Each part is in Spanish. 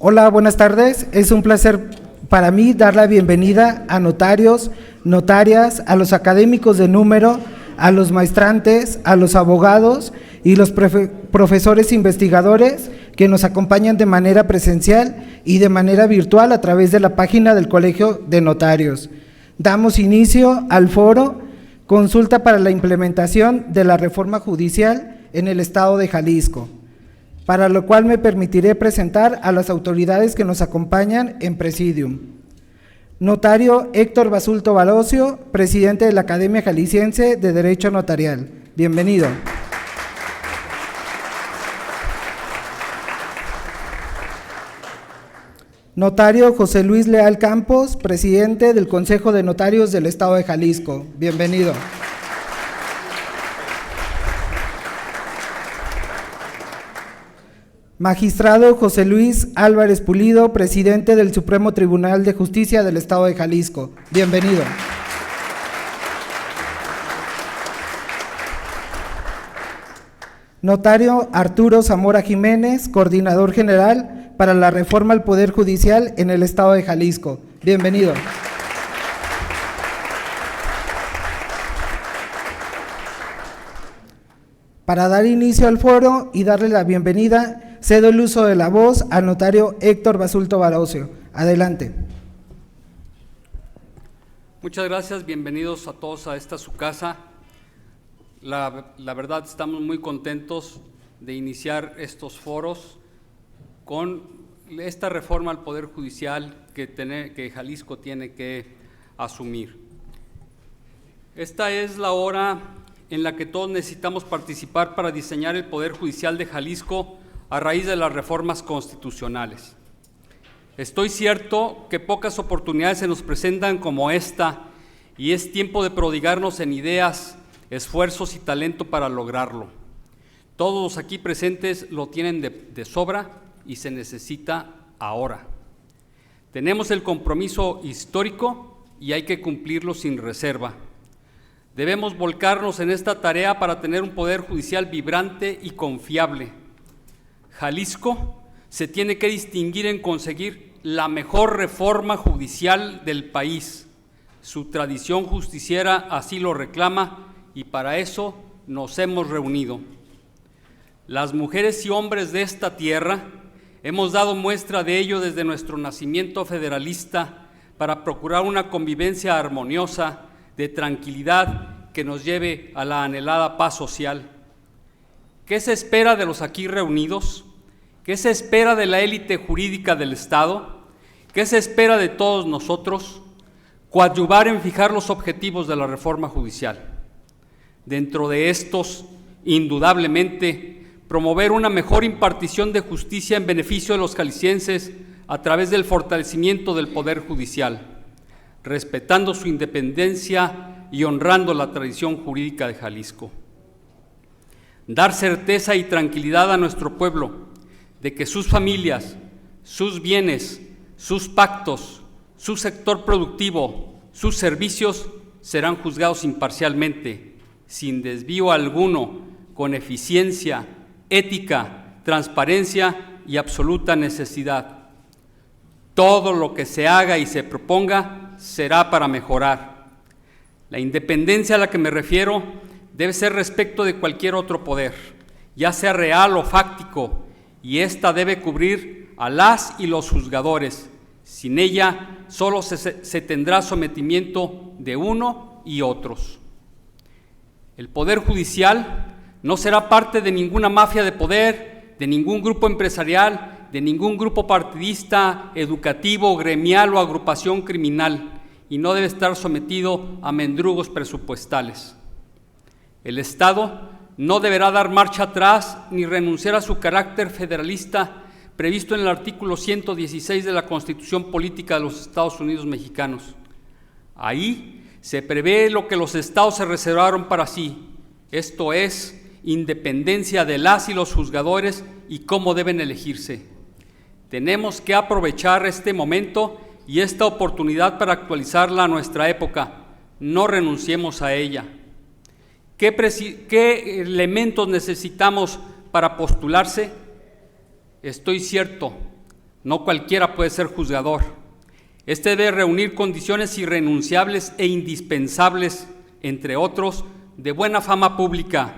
Hola, buenas tardes. Es un placer para mí dar la bienvenida a notarios, notarias, a los académicos de número, a los maestrantes, a los abogados y los profesores investigadores que nos acompañan de manera presencial y de manera virtual a través de la página del Colegio de Notarios. Damos inicio al foro Consulta para la implementación de la reforma judicial en el Estado de Jalisco, para lo cual me permitiré presentar a las autoridades que nos acompañan en presidium. Notario Héctor Basulto Barocio, presidente de la Academia Jalisciense de Derecho Notarial. Bienvenido. Notario José Luis Leal Campos, presidente del Consejo de Notarios del Estado de Jalisco. Bienvenido. Magistrado José Luis Álvarez Pulido, presidente del Supremo Tribunal de Justicia del Estado de Jalisco. Bienvenido. Notario Arturo Zamora Jiménez, coordinador general para la reforma al Poder Judicial en el Estado de Jalisco. Bienvenido. Para dar inicio al foro y darle la bienvenida, cedo el uso de la voz al notario Héctor Basulto Barocio. Adelante. Muchas gracias, bienvenidos a todos a esta su casa. La verdad estamos muy contentos de iniciar estos foros con esta reforma al Poder Judicial que Jalisco tiene que asumir. Esta es la hora en la que todos necesitamos participar para diseñar el Poder Judicial de Jalisco a raíz de las reformas constitucionales. Estoy cierto que pocas oportunidades se nos presentan como esta y es tiempo de prodigarnos en ideas, esfuerzos y talento para lograrlo. Todos los aquí presentes lo tienen de sobra y se necesita ahora. Tenemos el compromiso histórico y hay que cumplirlo sin reserva. Debemos volcarnos en esta tarea para tener un poder judicial vibrante y confiable. Jalisco se tiene que distinguir en conseguir la mejor reforma judicial del país. Su tradición justiciera así lo reclama y para eso nos hemos reunido. Las mujeres y hombres de esta tierra hemos dado muestra de ello desde nuestro nacimiento federalista para procurar una convivencia armoniosa, de tranquilidad que nos lleve a la anhelada paz social. ¿Qué se espera de los aquí reunidos? ¿Qué se espera de la élite jurídica del Estado? ¿Qué se espera de todos nosotros? Coadyuvar en fijar los objetivos de la reforma judicial. Dentro de estos, indudablemente, promover una mejor impartición de justicia en beneficio de los jaliscienses a través del fortalecimiento del Poder Judicial, respetando su independencia y honrando la tradición jurídica de Jalisco. Dar certeza y tranquilidad a nuestro pueblo de que sus familias, sus bienes, sus pactos, su sector productivo, sus servicios serán juzgados imparcialmente, sin desvío alguno, con eficiencia, ética, transparencia y absoluta necesidad. Todo lo que se haga y se proponga será para mejorar. La independencia a la que me refiero debe ser respecto de cualquier otro poder, ya sea real o fáctico, y esta debe cubrir a las y los juzgadores. Sin ella solo se tendrá sometimiento de uno y otros. El Poder Judicial no será parte de ninguna mafia de poder, de ningún grupo empresarial, de ningún grupo partidista, educativo, gremial o agrupación criminal, y no debe estar sometido a mendrugos presupuestales. El Estado no deberá dar marcha atrás ni renunciar a su carácter federalista previsto en el artículo 116 de la Constitución Política de los Estados Unidos Mexicanos. Ahí se prevé lo que los estados se reservaron para sí, esto es, independencia de las y los juzgadores y cómo deben elegirse. Tenemos que aprovechar este momento y esta oportunidad para actualizarla a nuestra época. No renunciemos a ella. ¿Qué elementos necesitamos para postularse? Estoy cierto, No cualquiera puede ser juzgador. Este debe reunir condiciones irrenunciables e indispensables, entre otros, de buena fama pública,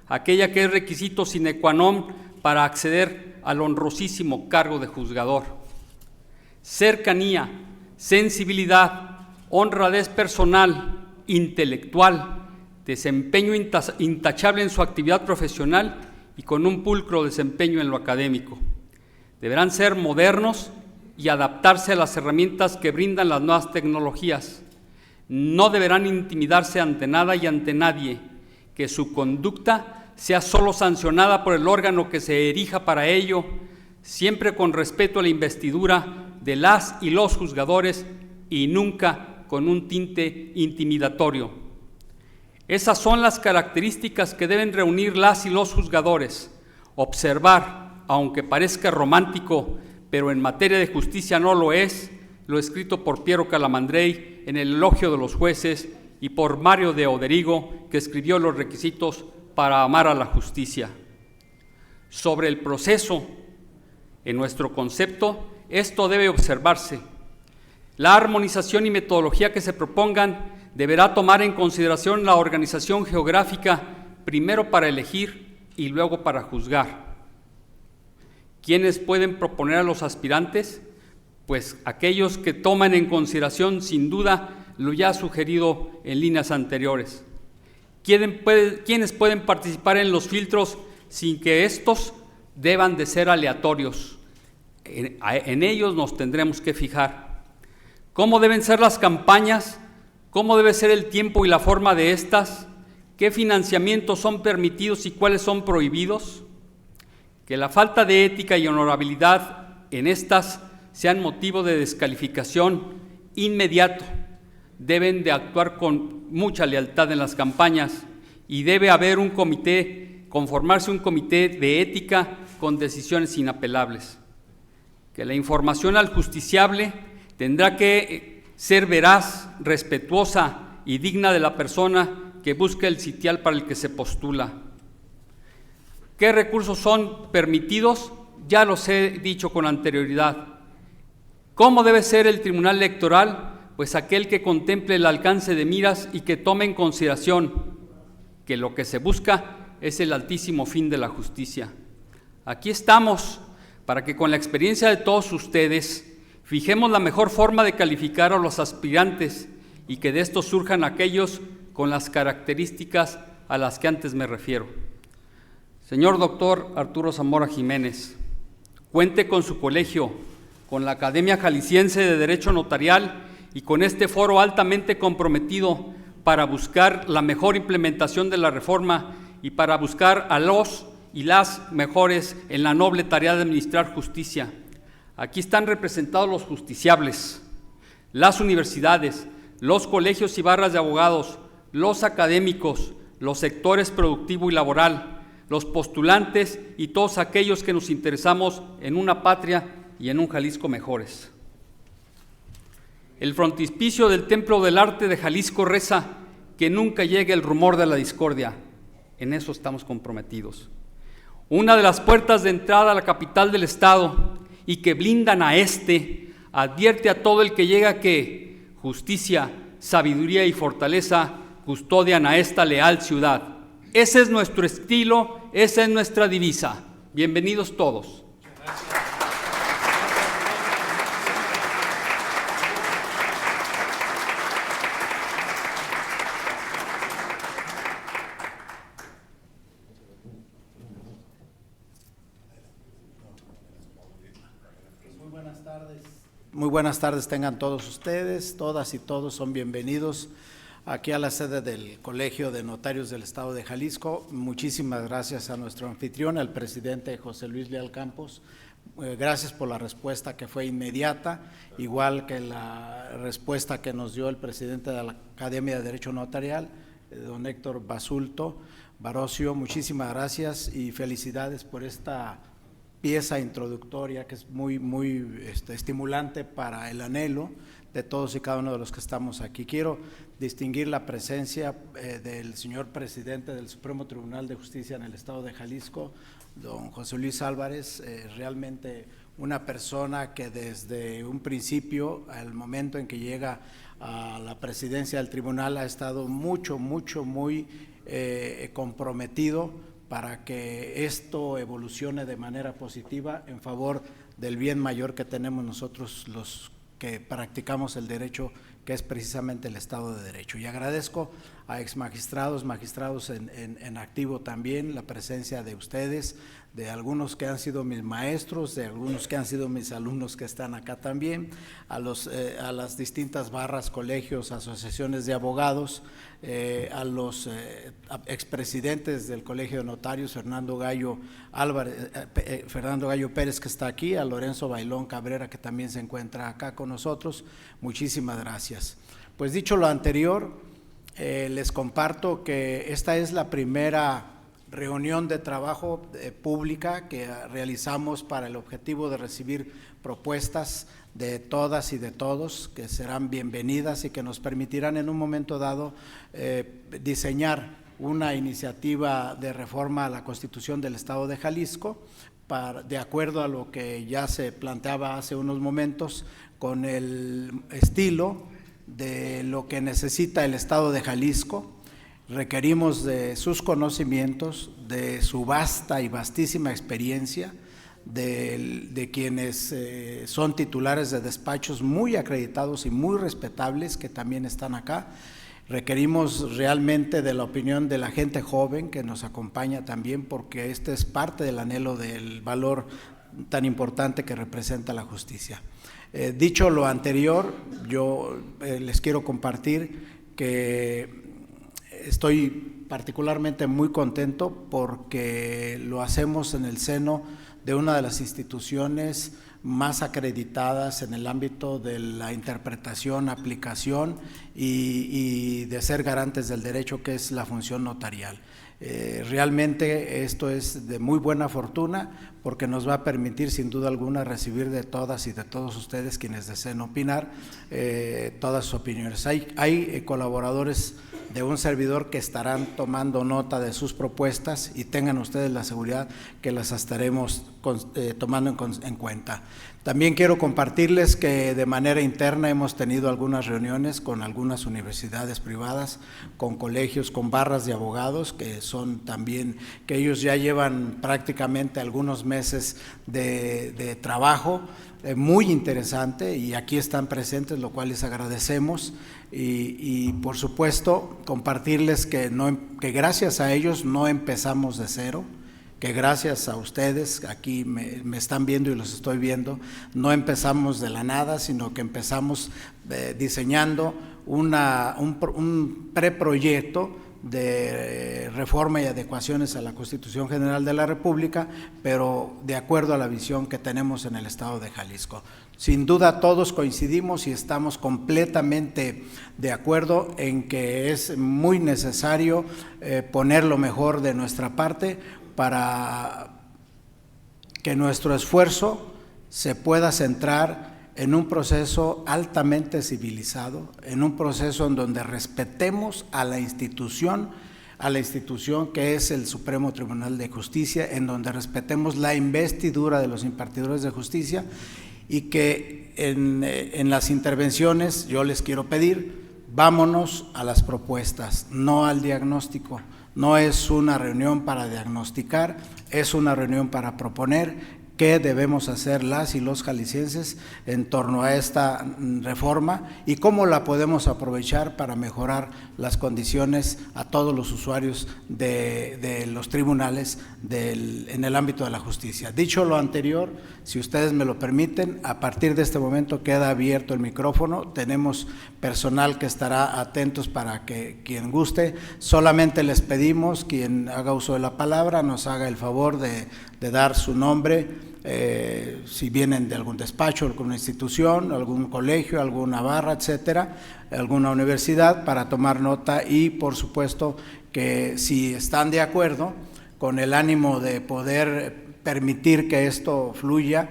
aquella que es requisito sine qua non para acceder al honrosísimo cargo de juzgador. Cercanía, sensibilidad, honradez personal, intelectual, desempeño intachable en su actividad profesional y con un pulcro desempeño en lo académico. Deberán ser modernos y adaptarse a las herramientas que brindan las nuevas tecnologías. No deberán intimidarse ante nada y ante nadie, que su conducta sea solo sancionada por el órgano que se erija para ello, siempre con respeto a la investidura de las y los juzgadores y nunca con un tinte intimidatorio. Esas son las características que deben reunir las y los juzgadores: observar, aunque parezca romántico, pero en materia de justicia no lo es, lo escrito por Piero Calamandrei en el Elogio de los Jueces y por Mario de Oderigo, que escribió los requisitos para amar a la justicia. Sobre el proceso, en nuestro concepto, esto debe observarse. La armonización y metodología que se propongan deberá tomar en consideración la organización geográfica, primero para elegir y luego para juzgar. ¿Quiénes pueden proponer a los aspirantes? Pues aquellos que toman en consideración, sin duda, lo ya sugerido en líneas anteriores. ¿Quiénes pueden participar en los filtros sin que estos deban de ser aleatorios? En ellos nos tendremos que fijar. ¿Cómo deben ser las campañas? ¿Cómo debe ser el tiempo y la forma de estas? ¿Qué financiamientos son permitidos y cuáles son prohibidos? Que la falta de ética y honorabilidad en estas sean motivo de descalificación inmediato. Deben de actuar con mucha lealtad en las campañas y debe haber un comité, conformarse un comité de ética con decisiones inapelables. Que la información al justiciable tendrá que ser veraz, respetuosa y digna de la persona que busca el sitial para el que se postula. ¿Qué recursos son permitidos? Ya los he dicho con anterioridad. ¿Cómo debe ser el tribunal electoral? Pues aquel que contemple el alcance de miras y que tome en consideración que lo que se busca es el altísimo fin de la justicia. Aquí estamos para que con la experiencia de todos ustedes fijemos la mejor forma de calificar a los aspirantes y que de estos surjan aquellos con las características a las que antes me refiero. Señor doctor Arturo Zamora Jiménez, cuente con su colegio, con la Academia Jalisciense de Derecho Notarial y con este foro altamente comprometido para buscar la mejor implementación de la reforma y para buscar a los y las mejores en la noble tarea de administrar justicia. Aquí están representados los justiciables, las universidades, los colegios y barras de abogados, los académicos, los sectores productivo y laboral, los postulantes y todos aquellos que nos interesamos en una patria y en un Jalisco mejores. El frontispicio del Templo del Arte de Jalisco reza que nunca llegue el rumor de la discordia. En eso estamos comprometidos. Una de las puertas de entrada a la capital del Estado y que blindan a advierte a todo el que llega que justicia, sabiduría y fortaleza custodian a esta leal ciudad. Ese es nuestro estilo, esa es nuestra divisa. Bienvenidos todos. Muy buenas tardes tengan todos ustedes, todas y todos son bienvenidos aquí a la sede del Colegio de Notarios del Estado de Jalisco. Muchísimas gracias a nuestro anfitrión, al presidente José Luis Leal Campos. Gracias por la respuesta que fue inmediata, igual que la respuesta que nos dio el presidente de la Academia de Derecho Notarial, don Héctor Barocio. Muchísimas gracias y felicidades por esta pieza introductoria que es muy estimulante para el anhelo de todos y cada uno de los que estamos aquí. Quiero distinguir la presencia del señor presidente del Supremo Tribunal de Justicia en el Estado de Jalisco, don José Luis Álvarez, realmente una persona que desde un principio, al momento en que llega a la presidencia del tribunal, ha estado muy comprometido para que esto evolucione de manera positiva en favor del bien mayor que tenemos nosotros los que practicamos el derecho, que es precisamente el Estado de Derecho. Y agradezco a exmagistrados, magistrados en activo también, la presencia de ustedes, de algunos que han sido mis maestros, de algunos que han sido mis alumnos que están acá también, a las distintas barras, colegios, asociaciones de abogados, a los expresidentes del Colegio de Notarios, Fernando Gallo Pérez, que está aquí, a Lorenzo Bailón Cabrera, que también se encuentra acá con nosotros. Muchísimas gracias. Pues dicho lo anterior, les comparto que esta es la primera reunión de trabajo pública que realizamos para el objetivo de recibir propuestas de todas y de todos, que serán bienvenidas y que nos permitirán en un momento dado diseñar una iniciativa de reforma a la Constitución del Estado de Jalisco, de acuerdo a lo que ya se planteaba hace unos momentos, con el estilo de lo que necesita el Estado de Jalisco. Requerimos de sus conocimientos, de su vasta y vastísima experiencia, de quienes son titulares de despachos muy acreditados y muy respetables que también están acá. Requerimos realmente de la opinión de la gente joven que nos acompaña también, porque este es parte del anhelo del valor tan importante que representa la justicia. Dicho lo anterior, yo les quiero compartir que estoy particularmente muy contento porque lo hacemos en el seno de una de las instituciones más acreditadas en el ámbito de la interpretación, aplicación y de ser garantes del derecho, que es la función notarial. Realmente esto es de muy buena fortuna porque nos va a permitir sin duda alguna recibir de todas y de todos ustedes quienes deseen opinar, todas sus opiniones. Hay colaboradores de un servidor que estarán tomando nota de sus propuestas y tengan ustedes la seguridad que las estaremos tomando en cuenta. También quiero compartirles que de manera interna hemos tenido algunas reuniones con algunas universidades privadas, con colegios, con barras de abogados, que son también, que ellos ya llevan prácticamente algunos meses de trabajo, muy interesante, y aquí están presentes, lo cual les agradecemos, y por supuesto compartirles que gracias a ellos no empezamos de cero, que gracias a ustedes, aquí me están viendo y los estoy viendo, no empezamos de la nada, sino que empezamos diseñando un preproyecto de reforma y adecuaciones a la Constitución General de la República, pero de acuerdo a la visión que tenemos en el Estado de Jalisco. Sin duda todos coincidimos y estamos completamente de acuerdo en que es muy necesario poner lo mejor de nuestra parte para que nuestro esfuerzo se pueda centrar en un proceso altamente civilizado, en un proceso en donde respetemos a la institución que es el Supremo Tribunal de Justicia, en donde respetemos la investidura de los impartidores de justicia, y que en las intervenciones yo les quiero pedir, vámonos a las propuestas, no al diagnóstico. No es una reunión para diagnosticar, es una reunión para proponer qué debemos hacer las y los jaliscienses en torno a esta reforma y cómo la podemos aprovechar para mejorar las condiciones a todos los usuarios de los tribunales en el ámbito de la justicia. Dicho lo anterior, si ustedes me lo permiten, a partir de este momento queda abierto el micrófono, tenemos personal que estará atentos para que quien guste, solamente les pedimos, quien haga uso de la palabra, nos haga el favor de dar su nombre, si vienen de algún despacho, alguna institución, algún colegio, alguna barra, etcétera, alguna universidad, para tomar nota, y por supuesto que si están de acuerdo con el ánimo de poder permitir que esto fluya,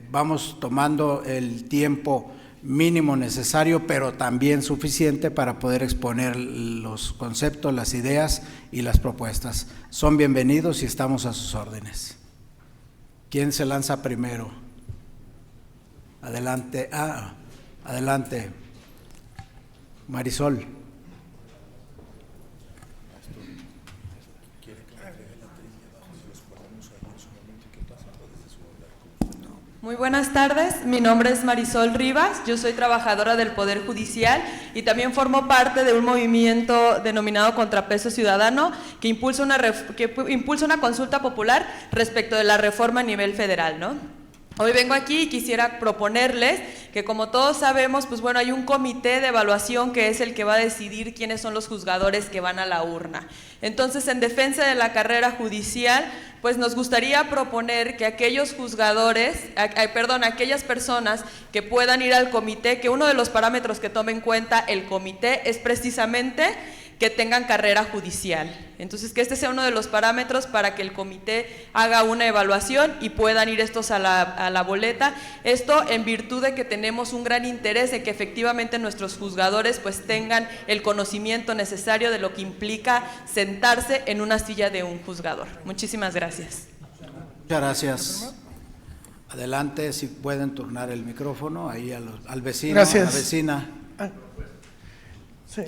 vamos tomando el tiempo mínimo necesario, pero también suficiente para poder exponer los conceptos, las ideas y las propuestas. Son bienvenidos y estamos a sus órdenes. ¿Quién se lanza primero? Adelante, adelante, Marisol. Muy buenas tardes, mi nombre es Marisol Rivas, yo soy trabajadora del Poder Judicial y también formo parte de un movimiento denominado Contrapeso Ciudadano que impulsa una consulta popular respecto de la reforma a nivel federal, ¿no? Hoy vengo aquí y quisiera proponerles que, como todos sabemos, pues bueno, hay un comité de evaluación que es el que va a decidir quiénes son los juzgadores que van a la urna. Entonces, en defensa de la carrera judicial, pues nos gustaría proponer que aquellos juzgadores, aquellas personas que puedan ir al comité, que uno de los parámetros que tome en cuenta el comité es precisamente que tengan carrera judicial. Entonces, que este sea uno de los parámetros para que el comité haga una evaluación y puedan ir estos a la boleta. Esto en virtud de que tenemos un gran interés en que efectivamente nuestros juzgadores pues tengan el conocimiento necesario de lo que implica sentarse en una silla de un juzgador. Muchísimas gracias. Muchas gracias. Adelante, si pueden turnar el micrófono ahí al vecino, gracias. A la vecina. Sí.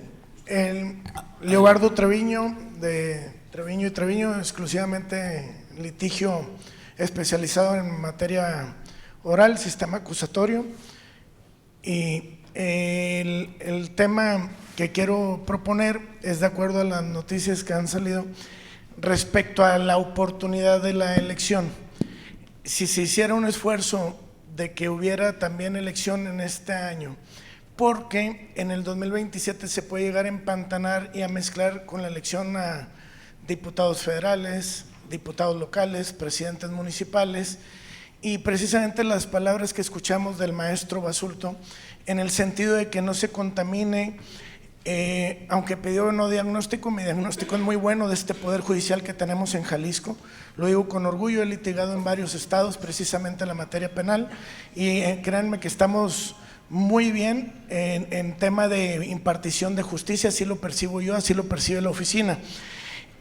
Leobardo Treviño, de Treviño y Treviño, exclusivamente litigio especializado en materia oral, sistema acusatorio. Y el tema que quiero proponer es de acuerdo a las noticias que han salido respecto a la oportunidad de la elección. Si se hiciera un esfuerzo de que hubiera también elección en este año, porque en el 2027 se puede llegar a empantanar y a mezclar con la elección a diputados federales, diputados locales, presidentes municipales, y precisamente las palabras que escuchamos del maestro Basulto, en el sentido de que no se contamine, aunque pidió no diagnóstico, mi diagnóstico es muy bueno de este Poder Judicial que tenemos en Jalisco, lo digo con orgullo, he litigado en varios estados precisamente en la materia penal, y créanme que estamos muy bien en tema de impartición de justicia, así lo percibo yo, así lo percibe la oficina.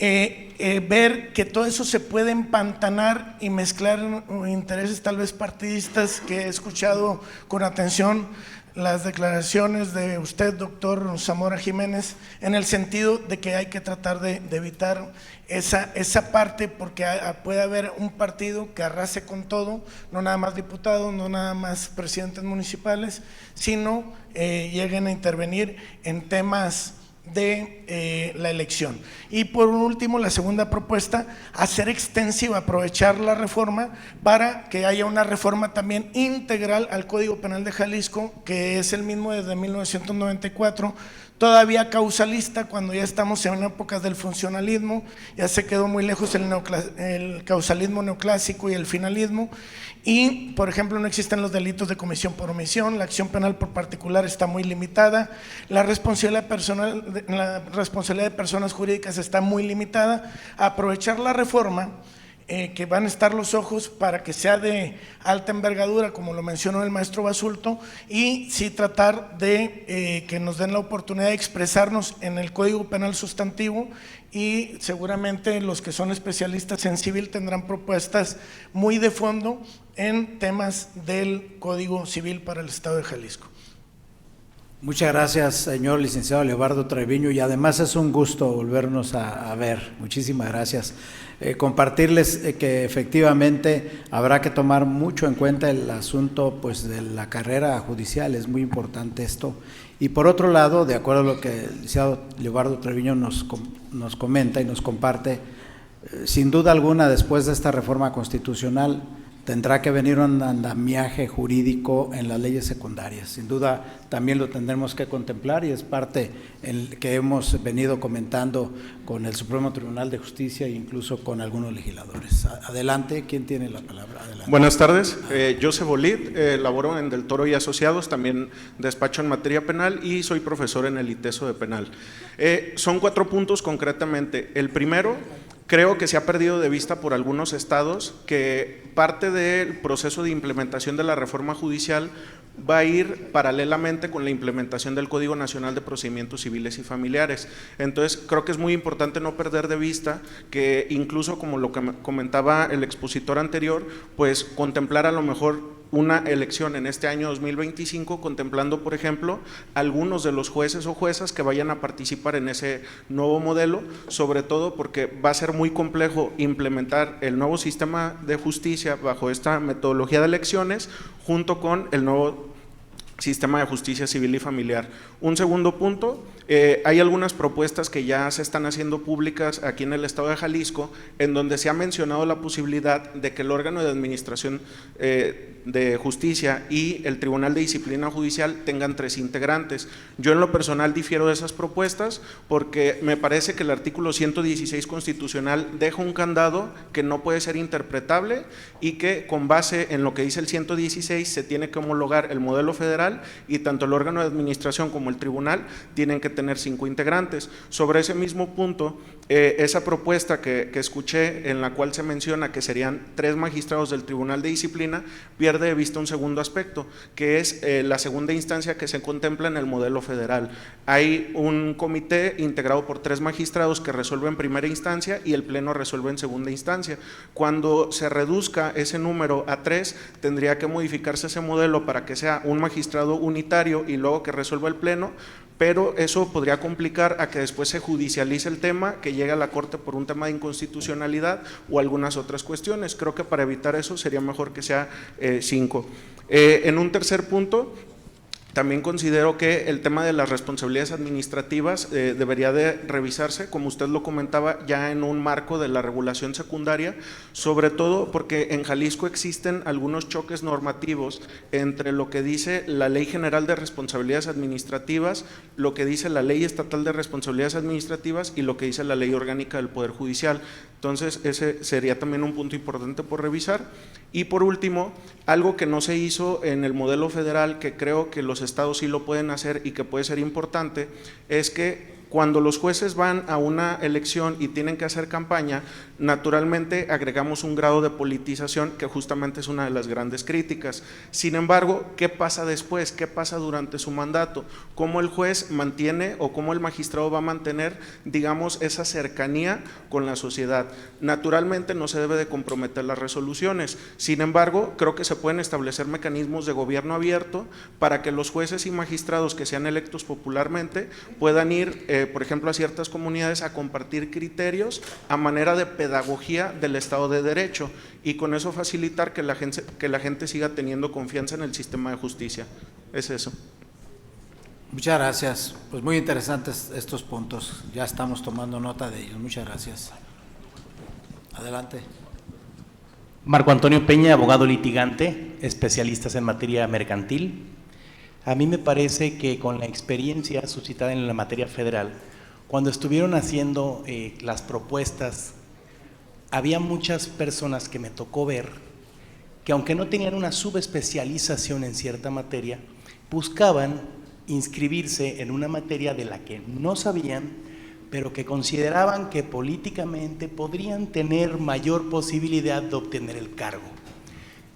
Ver que todo eso se puede empantanar y mezclar intereses tal vez partidistas, que he escuchado con atención las declaraciones de usted, doctor Zamora Jiménez, en el sentido de que hay que tratar de evitar esa parte, porque puede haber un partido que arrase con todo, no nada más diputados, no nada más presidentes municipales, sino lleguen a intervenir en temas de la elección. Y por último, la segunda propuesta, hacer extensiva, aprovechar la reforma para que haya una reforma también integral al Código Penal de Jalisco, que es el mismo desde 1994, todavía causalista, cuando ya estamos en épocas del funcionalismo, ya se quedó muy lejos el causalismo neoclásico y el finalismo, y por ejemplo no existen los delitos de comisión por omisión, la acción penal por particular está muy limitada, la responsabilidad de personas jurídicas está muy limitada. Aprovechar la reforma, que van a estar los ojos para que sea de alta envergadura, como lo mencionó el maestro Basulto, y sí tratar de que nos den la oportunidad de expresarnos en el Código Penal sustantivo, y seguramente los que son especialistas en civil tendrán propuestas muy de fondo en temas del Código Civil para el Estado de Jalisco. Muchas gracias, señor licenciado Leobardo Treviño, y además es un gusto volvernos a ver. Muchísimas gracias. Compartirles que efectivamente habrá que tomar mucho en cuenta el asunto pues de la carrera judicial, es muy importante esto. Y por otro lado, de acuerdo a lo que el licenciado Leobardo Treviño nos comenta y nos comparte, sin duda alguna después de esta reforma constitucional tendrá que venir un andamiaje jurídico en las leyes secundarias. Sin duda también lo tendremos que contemplar, y es parte en que hemos venido comentando con el Supremo Tribunal de Justicia e incluso con algunos legisladores. Adelante, ¿quién tiene la palabra? Adelante. Buenas tardes, Joseph Bolid, laboro en Del Toro y Asociados, también despacho en materia penal y soy profesor en el ITESO de penal. Son 4 puntos concretamente. El primero, creo que se ha perdido de vista por algunos estados que parte del proceso de implementación de la reforma judicial va a ir paralelamente con la implementación del Código Nacional de Procedimientos Civiles y Familiares. Entonces, creo que es muy importante no perder de vista que incluso, como lo que comentaba el expositor anterior, pues contemplar a lo mejor una elección en este año 2025, contemplando, por ejemplo, algunos de los jueces o juezas que vayan a participar en ese nuevo modelo, sobre todo porque va a ser muy complejo implementar el nuevo sistema de justicia bajo esta metodología de elecciones, junto con el nuevo sistema de justicia civil y familiar. Un segundo punto, hay algunas propuestas que ya se están haciendo públicas aquí en el estado de Jalisco, en donde se ha mencionado la posibilidad de que el órgano de administración de justicia y el Tribunal de Disciplina Judicial tengan 3 integrantes. Yo en lo personal difiero de esas propuestas porque me parece que el artículo 116 constitucional deja un candado que no puede ser interpretable y que con base en lo que dice el 116 se tiene que homologar el modelo federal y tanto el órgano de administración como el tribunal tienen que tener 5 integrantes. Sobre ese mismo punto, esa propuesta que escuché en la cual se menciona que serían 3 magistrados del Tribunal de Disciplina pierde de vista un segundo aspecto, que es la segunda instancia que se contempla en el modelo federal. Hay un comité integrado por 3 magistrados que resuelve en primera instancia y el pleno resuelve en segunda instancia. Cuando se reduzca ese número a 3, tendría que modificarse ese modelo para que sea un magistrado unitario y luego que resuelva el pleno, pero eso podría complicar a que después se judicialice el tema, que llegue a la Corte por un tema de inconstitucionalidad o algunas otras cuestiones. Creo que para evitar eso sería mejor que sea 5. En un tercer punto, también considero que el tema de las responsabilidades administrativas debería de revisarse, como usted lo comentaba, ya en un marco de la regulación secundaria, sobre todo porque en Jalisco existen algunos choques normativos entre lo que dice la Ley General de Responsabilidades Administrativas, lo que dice la Ley Estatal de Responsabilidades Administrativas y lo que dice la Ley Orgánica del Poder Judicial. Entonces, ese sería también un punto importante por revisar. Y por último, algo que no se hizo en el modelo federal, que creo que los estados sí lo pueden hacer y que puede ser importante, es que cuando los jueces van a una elección y tienen que hacer campaña, naturalmente agregamos un grado de politización que justamente es una de las grandes críticas. Sin embargo, ¿qué pasa después? ¿Qué pasa durante su mandato? ¿Cómo el juez mantiene o cómo el magistrado va a mantener, digamos, esa cercanía con la sociedad? Naturalmente no se debe de comprometer las resoluciones. Sin embargo, creo que se pueden establecer mecanismos de gobierno abierto para que los jueces y magistrados que sean electos popularmente puedan ir, por ejemplo, a ciertas comunidades a compartir criterios a manera de pedagogía del Estado de Derecho y con eso facilitar que la gente siga teniendo confianza en el sistema de justicia. Es eso. Muchas gracias. Pues muy interesantes estos puntos. Ya estamos tomando nota de ellos. Muchas gracias. Adelante. Marco Antonio Peña, abogado litigante, especialistas en materia mercantil. A mí me parece que con la experiencia suscitada en la materia federal, cuando estuvieron haciendo las propuestas, había muchas personas que me tocó ver que aunque no tenían una subespecialización en cierta materia, buscaban inscribirse en una materia de la que no sabían, pero que consideraban que políticamente podrían tener mayor posibilidad de obtener el cargo.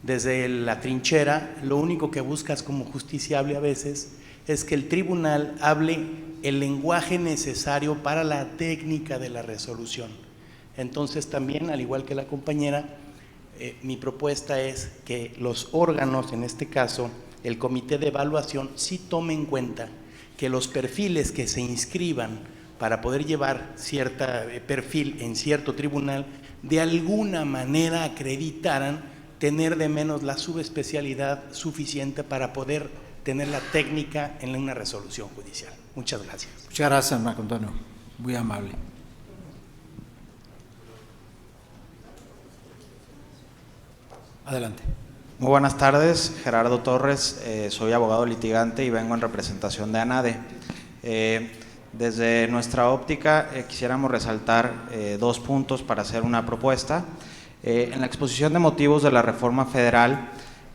Desde la trinchera, lo único que buscas como justiciable a veces es que el tribunal hable el lenguaje necesario para la técnica de la resolución. Entonces también, al igual que la compañera, mi propuesta es que los órganos, en este caso el comité de evaluación, sí tome en cuenta que los perfiles que se inscriban para poder llevar cierto perfil en cierto tribunal, de alguna manera acreditaran tener de menos la subespecialidad suficiente para poder tener la técnica en una resolución judicial. Muchas gracias. Muchas gracias, Marco Antonio. Muy amable. Adelante. Muy buenas tardes, Gerardo Torres, soy abogado litigante y vengo en representación de ANADE. Desde nuestra óptica quisiéramos resaltar 2 puntos para hacer una propuesta. En la exposición de motivos de la reforma federal,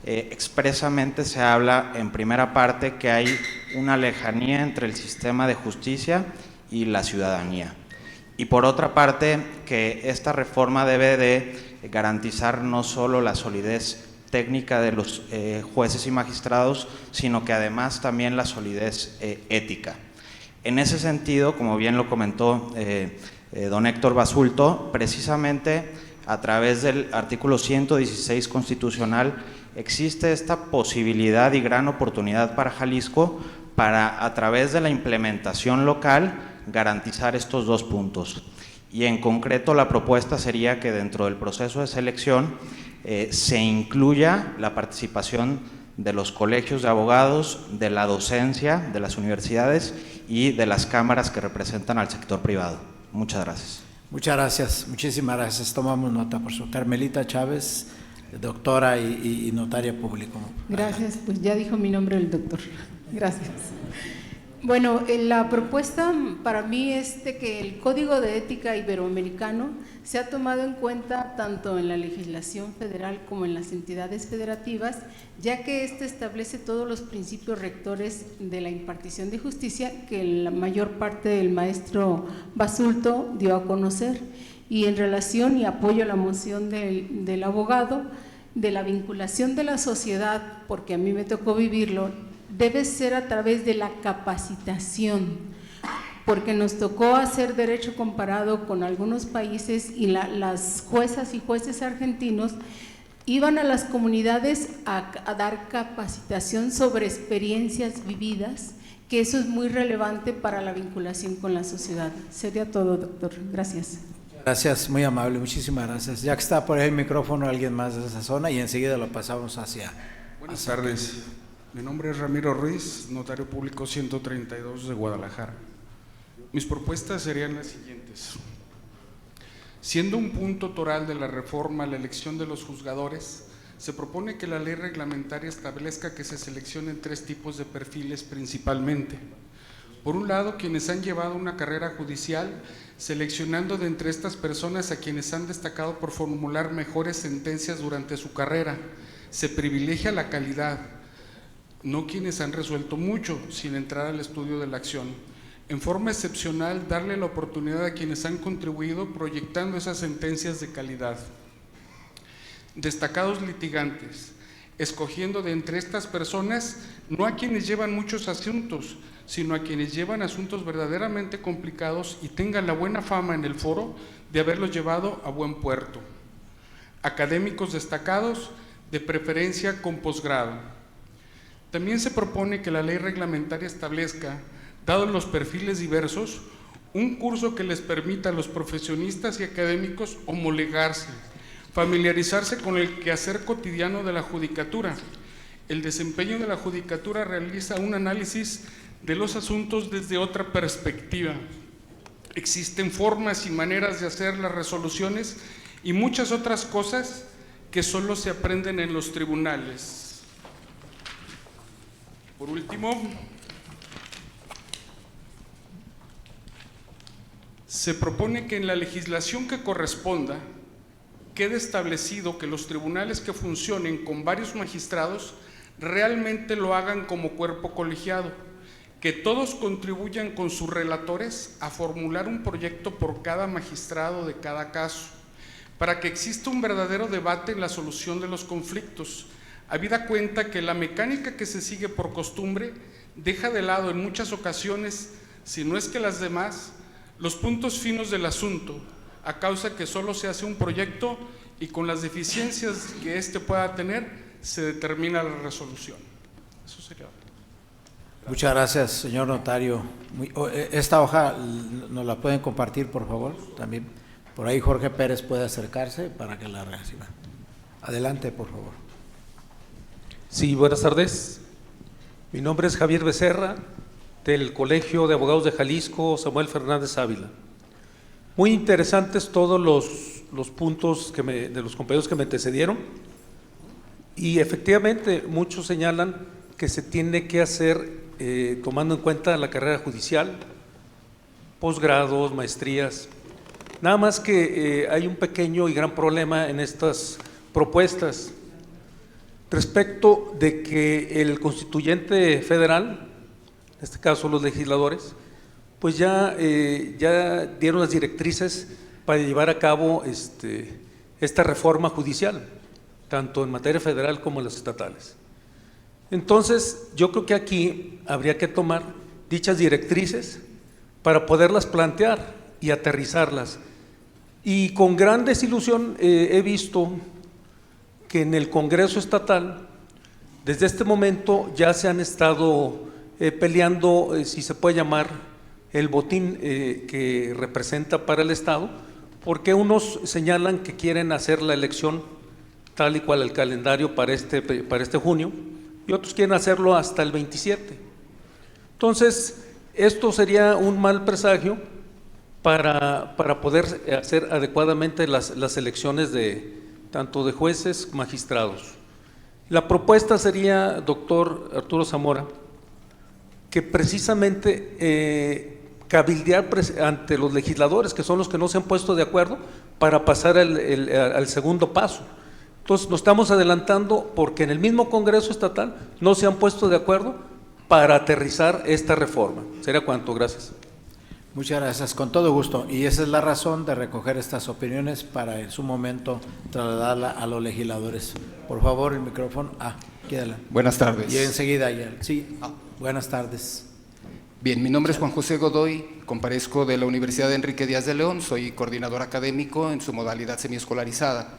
expresamente se habla en primera parte que hay una lejanía entre el sistema de justicia y la ciudadanía. Y por otra parte, que esta reforma debe de garantizar no solo la solidez técnica de los jueces y magistrados, sino que además también la solidez ética. En ese sentido, como bien lo comentó don Héctor Basulto, precisamente a través del artículo 116 constitucional existe esta posibilidad y gran oportunidad para Jalisco para, a través de la implementación local, garantizar estos dos puntos. Y en concreto la propuesta sería que dentro del proceso de selección se incluya la participación de los colegios de abogados, de la docencia, de las universidades y de las cámaras que representan al sector privado. Muchas gracias. Muchas gracias, muchísimas gracias. Tomamos nota por su. Carmelita Chávez, doctora y notaria público. Gracias, pues ya dijo mi nombre el doctor. Gracias. Bueno, la propuesta para mí es de que el Código de Ética Iberoamericano se ha tomado en cuenta tanto en la legislación federal como en las entidades federativas, ya que este establece todos los principios rectores de la impartición de justicia que la mayor parte del maestro Basulto dio a conocer. Y en relación y apoyo a la moción del abogado, de la vinculación de la sociedad, porque a mí me tocó vivirlo, debe ser a través de la capacitación, porque nos tocó hacer derecho comparado con algunos países y las juezas y jueces argentinos iban a las comunidades a dar capacitación sobre experiencias vividas, que eso es muy relevante para la vinculación con la sociedad. Sería todo, doctor. Gracias. Gracias, muy amable, muchísimas gracias. Ya que está por ahí el micrófono alguien más de esa zona y enseguida lo pasamos hacia… Buenas tardes. Mi nombre es Ramiro Ruiz, notario público 132 de Guadalajara. Mis propuestas serían las siguientes. Siendo un punto toral de la reforma la elección de los juzgadores, se propone que la ley reglamentaria establezca que se seleccionen 3 tipos de perfiles principalmente. Por un lado, quienes han llevado una carrera judicial, seleccionando de entre estas personas a quienes han destacado por formular mejores sentencias durante su carrera. Se privilegia la calidad, no quienes han resuelto mucho sin entrar al estudio de la acción. En forma excepcional, darle la oportunidad a quienes han contribuido proyectando esas sentencias de calidad. Destacados litigantes, escogiendo de entre estas personas no a quienes llevan muchos asuntos, sino a quienes llevan asuntos verdaderamente complicados y tengan la buena fama en el foro de haberlos llevado a buen puerto. Académicos destacados, de preferencia con posgrado. También se propone que la ley reglamentaria establezca, dados los perfiles diversos, un curso que les permita a los profesionistas y académicos homologarse, familiarizarse con el quehacer cotidiano de la judicatura. El desempeño de la judicatura realiza un análisis de los asuntos desde otra perspectiva. Existen formas y maneras de hacer las resoluciones y muchas otras cosas que solo se aprenden en los tribunales. Por último, se propone que en la legislación que corresponda quede establecido que los tribunales que funcionen con varios magistrados realmente lo hagan como cuerpo colegiado, que todos contribuyan con sus relatores a formular un proyecto por cada magistrado de cada caso, para que exista un verdadero debate en la solución de los conflictos, habida cuenta que la mecánica que se sigue por costumbre deja de lado en muchas ocasiones, si no es que las demás, los puntos finos del asunto, a causa que solo se hace un proyecto y con las deficiencias que éste pueda tener, se determina la resolución. Eso sería. Muchas gracias, señor notario. Esta hoja nos la pueden compartir, por favor, también. Por ahí Jorge Pérez puede acercarse para que la reciba. Adelante, por favor. Sí, buenas tardes. Mi nombre es Javier Becerra, del Colegio de Abogados de Jalisco, Samuel Fernández Ávila. Muy interesantes todos los puntos de los compañeros que me antecedieron, y efectivamente muchos señalan que se tiene que hacer tomando en cuenta la carrera judicial, posgrados, maestrías. Nada más que hay un pequeño y gran problema en estas propuestas, respecto de que el constituyente federal, en este caso los legisladores, pues ya dieron las directrices para llevar a cabo esta reforma judicial. tanto en materia federal como en las estatales. Entonces, yo creo que aquí habría que tomar dichas directrices para poderlas plantear y aterrizarlas. Y con gran desilusión he visto que en el Congreso Estatal, desde este momento ya se han estado peleando, si se puede llamar, el botín que representa para el Estado, porque unos señalan que quieren hacer la elección tal y cual el calendario para este junio, y otros quieren hacerlo hasta el 27. Entonces, esto sería un mal presagio para poder hacer adecuadamente las elecciones tanto de jueces, magistrados. La propuesta sería, doctor Arturo Zamora, que precisamente cabildear ante los legisladores, que son los que no se han puesto de acuerdo, para pasar al segundo paso. Entonces nos estamos adelantando porque en el mismo Congreso Estatal no se han puesto de acuerdo para aterrizar esta reforma. ¿Sería cuánto? Gracias. Muchas gracias, con todo gusto. Y esa es la razón de recoger estas opiniones para en su momento trasladarla a los legisladores. Por favor, el micrófono. Quédala. Buenas tardes. Y enseguida ya. Sí, buenas tardes. Bien, mi nombre es Juan José Godoy, comparezco de la Universidad de Enrique Díaz de León, soy coordinador académico en su modalidad semiescolarizada.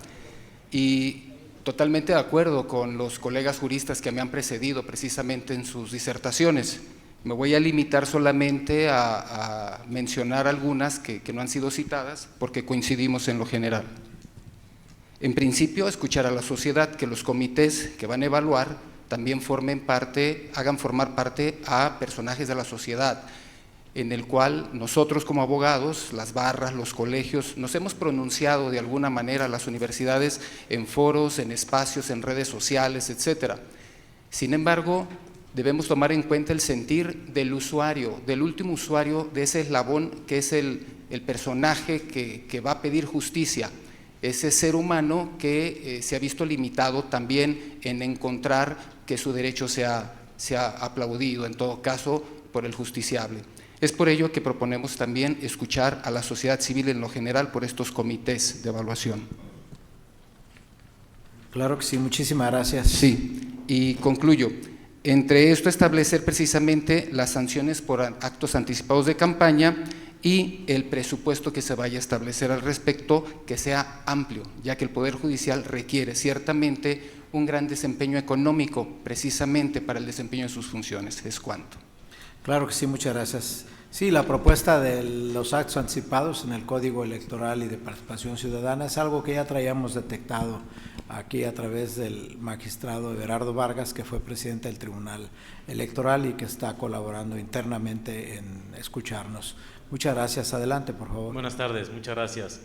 Y totalmente de acuerdo con los colegas juristas que me han precedido precisamente en sus disertaciones. Me voy a limitar solamente a mencionar algunas que no han sido citadas porque coincidimos en lo general. En principio, escuchar a la sociedad, que los comités que van a evaluar también hagan formar parte a personajes de la sociedad, en el cual nosotros como abogados, las barras, los colegios, nos hemos pronunciado de alguna manera, las universidades, en foros, en espacios, en redes sociales, etcétera. Sin embargo, debemos tomar en cuenta el sentir del usuario, del último usuario, de ese eslabón que es el personaje que va a pedir justicia, ese ser humano que se ha visto limitado también en encontrar que su derecho sea aplaudido, en todo caso, por el justiciable. Es por ello que proponemos también escuchar a la sociedad civil en lo general por estos comités de evaluación. Claro que sí, muchísimas gracias. Sí, y concluyo. Entre esto, establecer precisamente las sanciones por actos anticipados de campaña y el presupuesto que se vaya a establecer al respecto, que sea amplio, ya que el Poder Judicial requiere ciertamente un gran desempeño económico precisamente para el desempeño de sus funciones. Es cuanto. Claro que sí, muchas gracias. Sí, la propuesta de los actos anticipados en el Código Electoral y de Participación Ciudadana es algo que ya traíamos detectado aquí a través del magistrado Everardo Vargas, que fue presidente del Tribunal Electoral y que está colaborando internamente en escucharnos. Muchas gracias. Adelante, por favor. Buenas tardes, muchas gracias.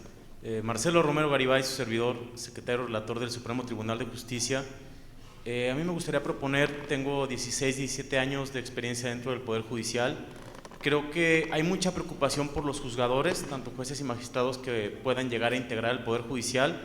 Marcelo Romero Garibay, su servidor, secretario relator del Supremo Tribunal de Justicia. A mí me gustaría proponer, tengo 16, 17 años de experiencia dentro del Poder Judicial. Creo que hay mucha preocupación por los juzgadores, tanto jueces y magistrados que puedan llegar a integrar el Poder Judicial,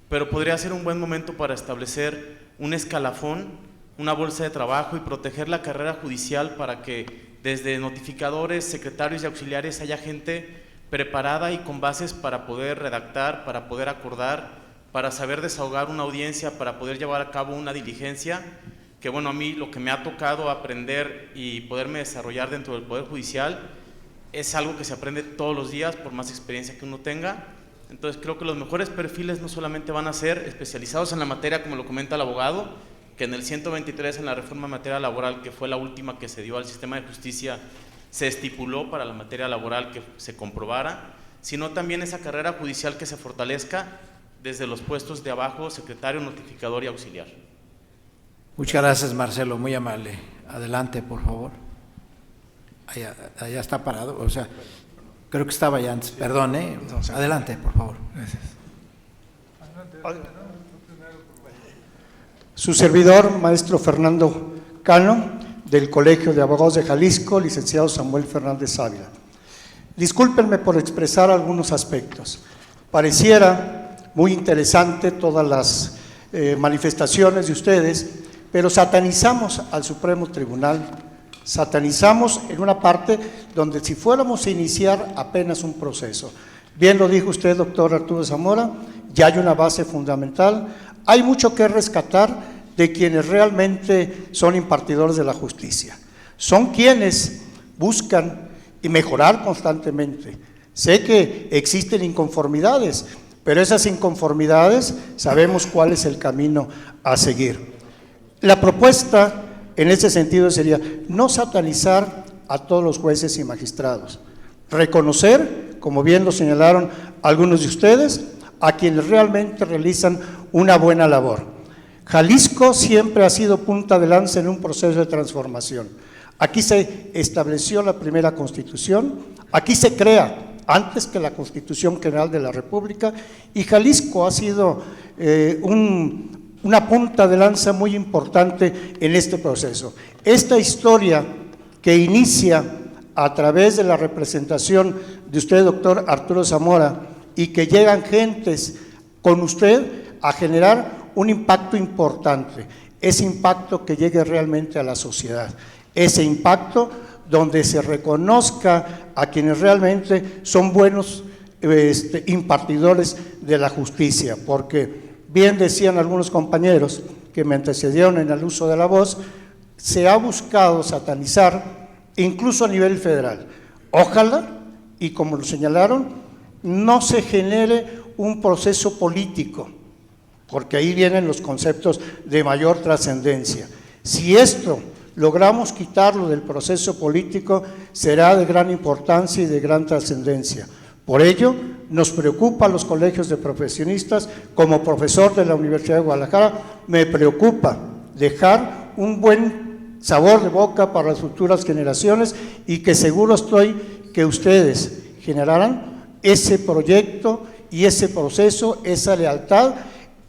pero podría ser un buen momento para establecer un escalafón, una bolsa de trabajo y proteger la carrera judicial para que desde notificadores, secretarios y auxiliares haya gente preparada y con bases para poder redactar, para poder acordar, para saber desahogar una audiencia, para poder llevar a cabo una diligencia, que bueno, a mí lo que me ha tocado aprender y poderme desarrollar dentro del Poder Judicial es algo que se aprende todos los días por más experiencia que uno tenga. Entonces creo que los mejores perfiles no solamente van a ser especializados en la materia, como lo comenta el abogado, que en el 123, en la reforma en materia laboral, que fue la última que se dio al sistema de justicia, se estipuló para la materia laboral que se comprobara, sino también esa carrera judicial que se fortalezca desde los puestos de abajo, secretario, notificador y auxiliar. Muchas gracias, Marcelo, muy amable. Adelante, por favor. Allá está parado, o sea, creo que estaba allá antes, perdón, Adelante, por favor. Gracias. Su servidor, maestro Fernando Cano, del Colegio de Abogados de Jalisco, licenciado Samuel Fernández Ávila. Discúlpenme por expresar algunos aspectos. Pareciera muy interesante todas las manifestaciones de ustedes, pero satanizamos al Supremo Tribunal, satanizamos en una parte donde si fuéramos a iniciar apenas un proceso. Bien lo dijo usted, doctor Arturo Zamora, ya hay una base fundamental, hay mucho que rescatar de quienes realmente son impartidores de la justicia. Son quienes buscan y mejorar constantemente. Sé que existen inconformidades, pero esas inconformidades sabemos cuál es el camino a seguir. La propuesta en ese sentido sería no satanizar a todos los jueces y magistrados, reconocer, como bien lo señalaron algunos de ustedes, a quienes realmente realizan una buena labor. Jalisco siempre ha sido punta de lanza en un proceso de transformación. Aquí se estableció la primera Constitución, aquí se crea antes que la Constitución General de la República, y Jalisco ha sido una punta de lanza muy importante en este proceso. Esta historia que inicia a través de la representación de usted, doctor Arturo Zamora, y que llegan gentes con usted a generar un impacto importante, ese impacto que llegue realmente a la sociedad, ese impacto donde se reconozca a quienes realmente son buenos impartidores de la justicia, porque bien decían algunos compañeros que me antecedieron en el uso de la voz, se ha buscado satanizar incluso a nivel federal. Ojalá, y como lo señalaron, no se genere un proceso político, porque ahí vienen los conceptos de mayor trascendencia. Si esto logramos quitarlo del proceso político, será de gran importancia y de gran trascendencia. Por ello, nos preocupa a los colegios de profesionistas. Como profesor de la Universidad de Guadalajara, me preocupa dejar un buen sabor de boca para las futuras generaciones, y que seguro estoy que ustedes generarán ese proyecto y ese proceso, esa lealtad,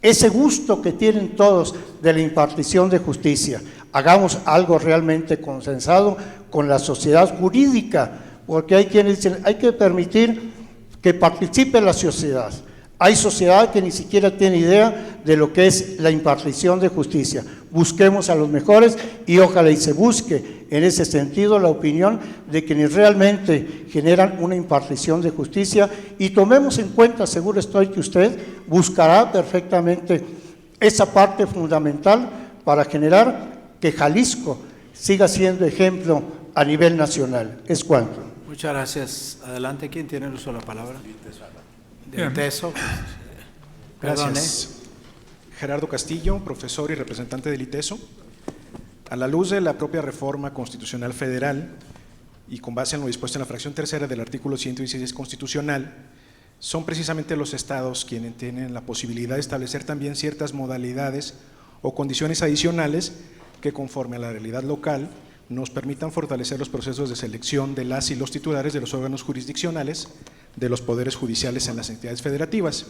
ese gusto que tienen todos de la impartición de justicia. Hagamos algo realmente consensado con la sociedad jurídica, porque hay quienes dicen, hay que permitir que participe la sociedad. Hay sociedad que ni siquiera tiene idea de lo que es la impartición de justicia. Busquemos a los mejores, y ojalá y se busque en ese sentido la opinión de quienes realmente generan una impartición de justicia, y tomemos en cuenta, seguro estoy que usted buscará perfectamente esa parte fundamental para generar que Jalisco siga siendo ejemplo a nivel nacional. Es cuanto. Muchas gracias. Adelante, ¿quién tiene el uso de la palabra? Del ITESO. Gracias. Gerardo Castillo, profesor y representante del ITESO. A la luz de la propia reforma constitucional federal y con base en lo dispuesto en la fracción tercera del artículo 116 constitucional, son precisamente los estados quienes tienen la posibilidad de establecer también ciertas modalidades o condiciones adicionales que, conforme a la realidad local, nos permitan fortalecer los procesos de selección de las y los titulares de los órganos jurisdiccionales de los poderes judiciales en las entidades federativas,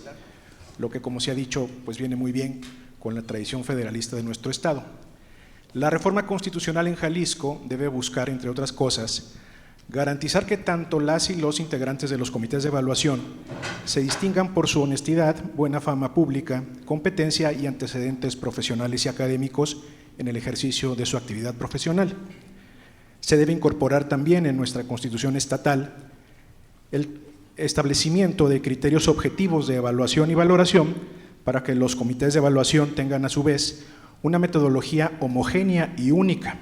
lo que, como se ha dicho, pues viene muy bien con la tradición federalista de nuestro estado. La reforma constitucional en Jalisco debe buscar, entre otras cosas, garantizar que tanto las y los integrantes de los comités de evaluación se distingan por su honestidad, buena fama pública, competencia y antecedentes profesionales y académicos en el ejercicio de su actividad profesional. Se debe incorporar también en nuestra Constitución estatal el establecimiento de criterios objetivos de evaluación y valoración para que los comités de evaluación tengan a su vez una metodología homogénea y única,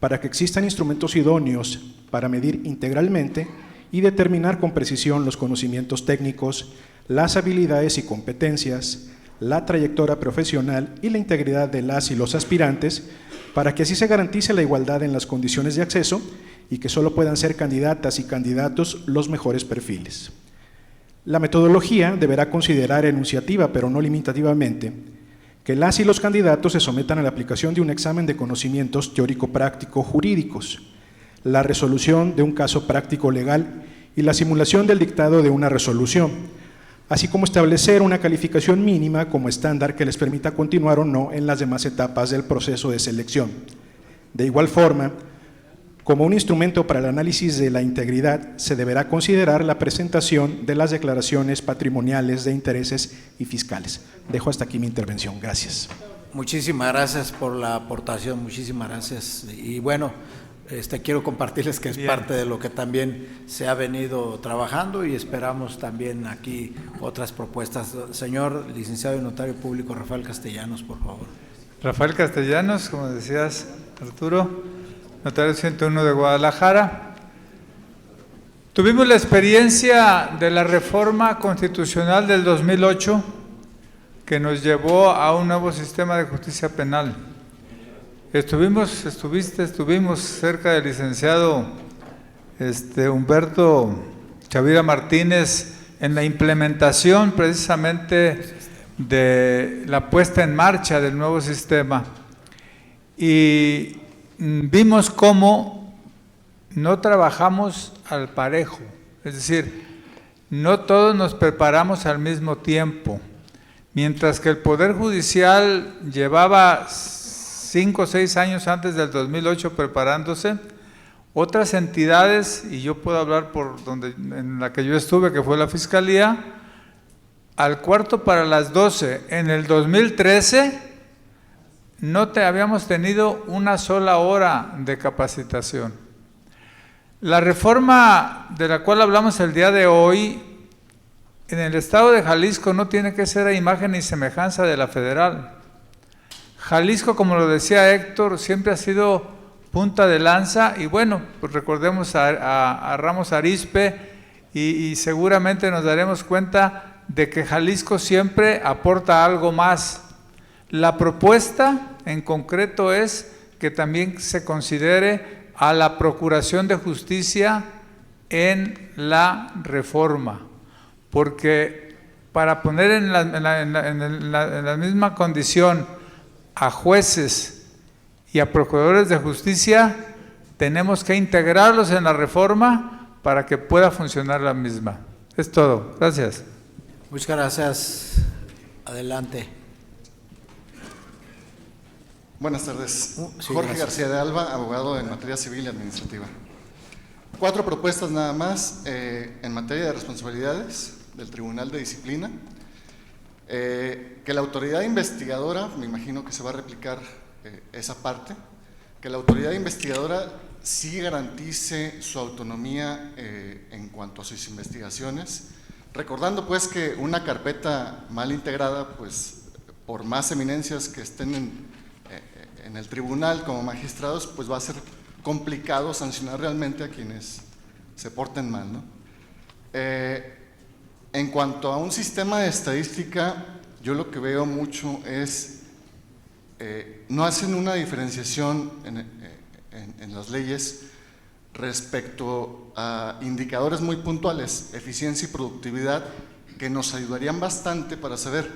para que existan instrumentos idóneos para medir integralmente y determinar con precisión los conocimientos técnicos, las habilidades y competencias, la trayectoria profesional y la integridad de las y los aspirantes, para que así se garantice la igualdad en las condiciones de acceso y que solo puedan ser candidatas y candidatos los mejores perfiles. La metodología deberá considerar enunciativa, pero no limitativamente, que las y los candidatos se sometan a la aplicación de un examen de conocimientos teórico-práctico-jurídicos, la resolución de un caso práctico legal y la simulación del dictado de una resolución, así como establecer una calificación mínima como estándar que les permita continuar o no en las demás etapas del proceso de selección. De igual forma, como un instrumento para el análisis de la integridad, se deberá considerar la presentación de las declaraciones patrimoniales de intereses y fiscales. Dejo hasta aquí mi intervención. Gracias. Muchísimas gracias por la aportación, muchísimas gracias. Y bueno, quiero compartirles que es parte de lo que también se ha venido trabajando y esperamos también aquí otras propuestas. Señor licenciado y notario público Rafael Castellanos, por favor. Rafael Castellanos, como decías, Arturo, notario 101 de Guadalajara. Tuvimos la experiencia de la reforma constitucional del 2008 que nos llevó a un nuevo sistema de justicia penal. Estuvimos cerca del licenciado Humberto Chavira Martínez en la implementación precisamente de la puesta en marcha del nuevo sistema y vimos cómo no trabajamos al parejo, es decir, no todos nos preparamos al mismo tiempo. Mientras que el Poder Judicial llevaba 5 o 6 años antes del 2008 preparándose, otras entidades, y yo puedo hablar por donde en la que yo estuve, que fue la Fiscalía, al cuarto para las 12, en el 2013, habíamos tenido una sola hora de capacitación. La reforma de la cual hablamos el día de hoy, en el estado de Jalisco no tiene que ser a imagen ni semejanza de la federal. Jalisco, como lo decía Héctor, siempre ha sido punta de lanza y bueno, pues recordemos a Ramos Arizpe y seguramente nos daremos cuenta de que Jalisco siempre aporta algo más. La propuesta en concreto es que también se considere a la Procuración de Justicia en la reforma, porque para poner en la misma condición a jueces y a procuradores de justicia, tenemos que integrarlos en la reforma para que pueda funcionar la misma. Es todo. Gracias. Muchas gracias. Adelante. Buenas tardes. Sí, Jorge gracias. García de Alba, abogado en materia civil y administrativa. 4 propuestas nada más en materia de responsabilidades del Tribunal de Disciplina. Que la autoridad investigadora, me imagino que se va a replicar esa parte, que la autoridad investigadora sí garantice su autonomía en cuanto a sus investigaciones, recordando pues que una carpeta mal integrada, pues por más eminencias que estén en el tribunal como magistrados, pues va a ser complicado sancionar realmente a quienes se porten mal, ¿no? En cuanto a un sistema de estadística, yo lo que veo mucho es, no hacen una diferenciación en las leyes respecto a indicadores muy puntuales, eficiencia y productividad, que nos ayudarían bastante para saber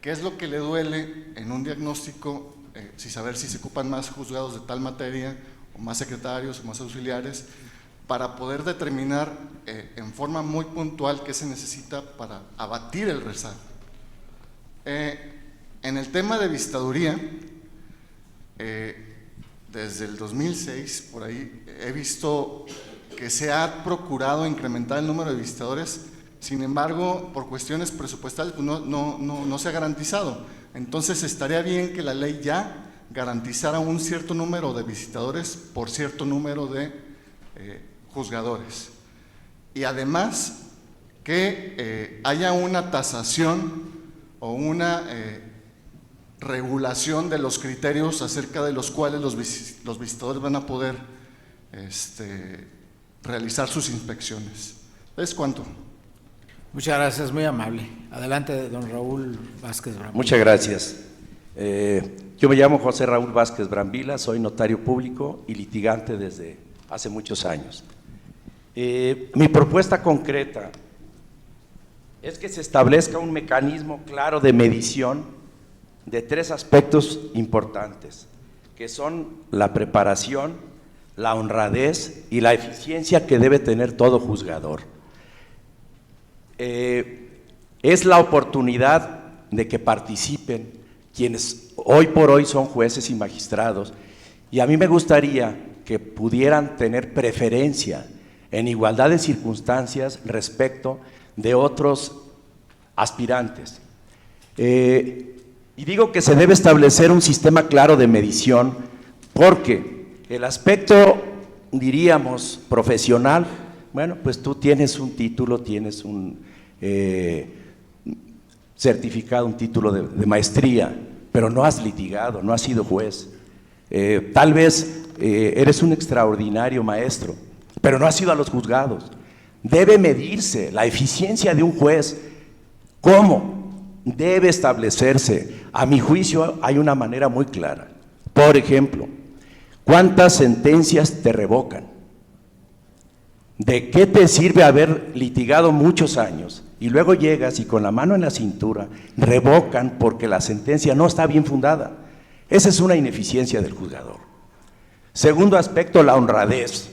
qué es lo que le duele en un diagnóstico, saber si se ocupan más juzgados de tal materia, o más secretarios, o más auxiliares, para poder determinar en forma muy puntual qué se necesita para abatir el rezago. En el tema de visitaduría, desde el 2006, por ahí, he visto que se ha procurado incrementar el número de visitadores, sin embargo, por cuestiones presupuestales pues no se ha garantizado. Entonces, estaría bien que la ley ya garantizara un cierto número de visitadores por cierto número de juzgadores. Y además, que haya una tasación o una regulación de los criterios acerca de los cuales los visitadores van a poder realizar sus inspecciones. ¿Es cuánto? Muchas gracias, muy amable. Adelante, don Raúl Vázquez Brambila. Muchas gracias. Yo me llamo José Raúl Vázquez Brambila, soy notario público y litigante desde hace muchos años. Mi propuesta concreta es que se establezca un mecanismo claro de medición de 3 aspectos importantes, que son la preparación, la honradez y la eficiencia que debe tener todo juzgador. Es la oportunidad de que participen quienes hoy por hoy son jueces y magistrados, y a mí me gustaría que pudieran tener preferencia en igualdad de circunstancias respecto de otros aspirantes. Y digo que se debe establecer un sistema claro de medición porque el aspecto diríamos, profesional, bueno, pues tú tienes un título, tienes un certificado, un título de maestría, pero no has litigado, no has sido juez. Tal vez eres un extraordinario maestro, pero no has ido a los juzgados. Debe medirse la eficiencia de un juez. ¿Cómo? Debe establecerse. A mi juicio hay una manera muy clara. Por ejemplo, ¿cuántas sentencias te revocan? ¿De qué te sirve haber litigado muchos años y luego llegas y con la mano en la cintura revocan porque la sentencia no está bien fundada? Esa es una ineficiencia del juzgador. Segundo aspecto, la honradez.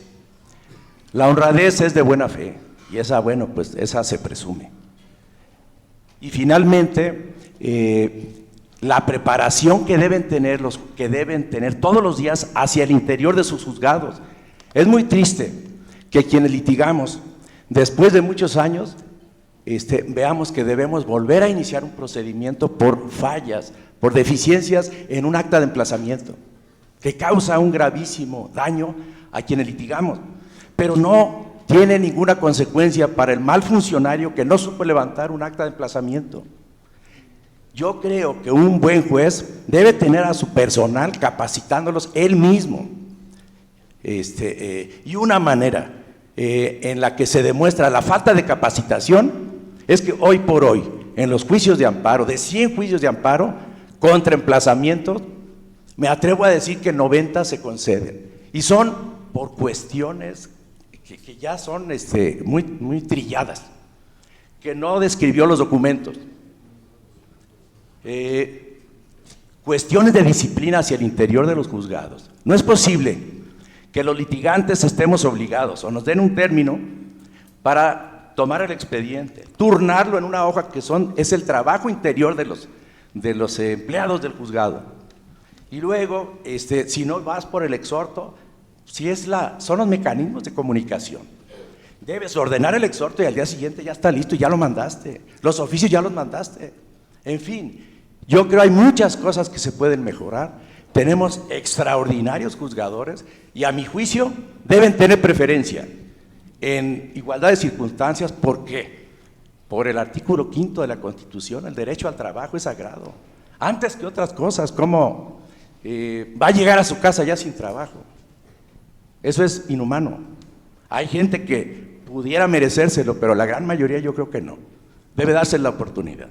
La honradez es de buena fe y esa, bueno, pues esa se presume. Y finalmente, la preparación que deben tener todos los días hacia el interior de sus juzgados. Es muy triste que quienes litigamos, después de muchos años, veamos que debemos volver a iniciar un procedimiento por fallas, por deficiencias en un acta de emplazamiento, que causa un gravísimo daño a quienes litigamos, pero no tiene ninguna consecuencia para el mal funcionario que no supo levantar un acta de emplazamiento. Yo creo que un buen juez debe tener a su personal capacitándolos él mismo. Y una manera en la que se demuestra la falta de capacitación es que hoy por hoy, en los juicios de amparo, de 100 juicios de amparo contra emplazamientos, me atrevo a decir que 90 se conceden. Y son por cuestiones que ya son muy trilladas, que no describió los documentos. Cuestiones de disciplina hacia el interior de los juzgados. No es posible que los litigantes estemos obligados o nos den un término para tomar el expediente, turnarlo en una hoja que es el trabajo interior de los empleados del juzgado. Y luego, si no vas por el exhorto, son los mecanismos de comunicación. Debes ordenar el exhorto y al día siguiente ya está listo y ya lo mandaste. Los oficios ya los mandaste. En fin, yo creo hay muchas cosas que se pueden mejorar. Tenemos extraordinarios juzgadores y a mi juicio deben tener preferencia en igualdad de circunstancias. ¿Por qué? Por el artículo 5 de la Constitución, el derecho al trabajo es sagrado. Antes que otras cosas, como va a llegar a su casa ya sin trabajo. Eso es inhumano. Hay gente que pudiera merecérselo, pero la gran mayoría yo creo que no. Debe darse la oportunidad.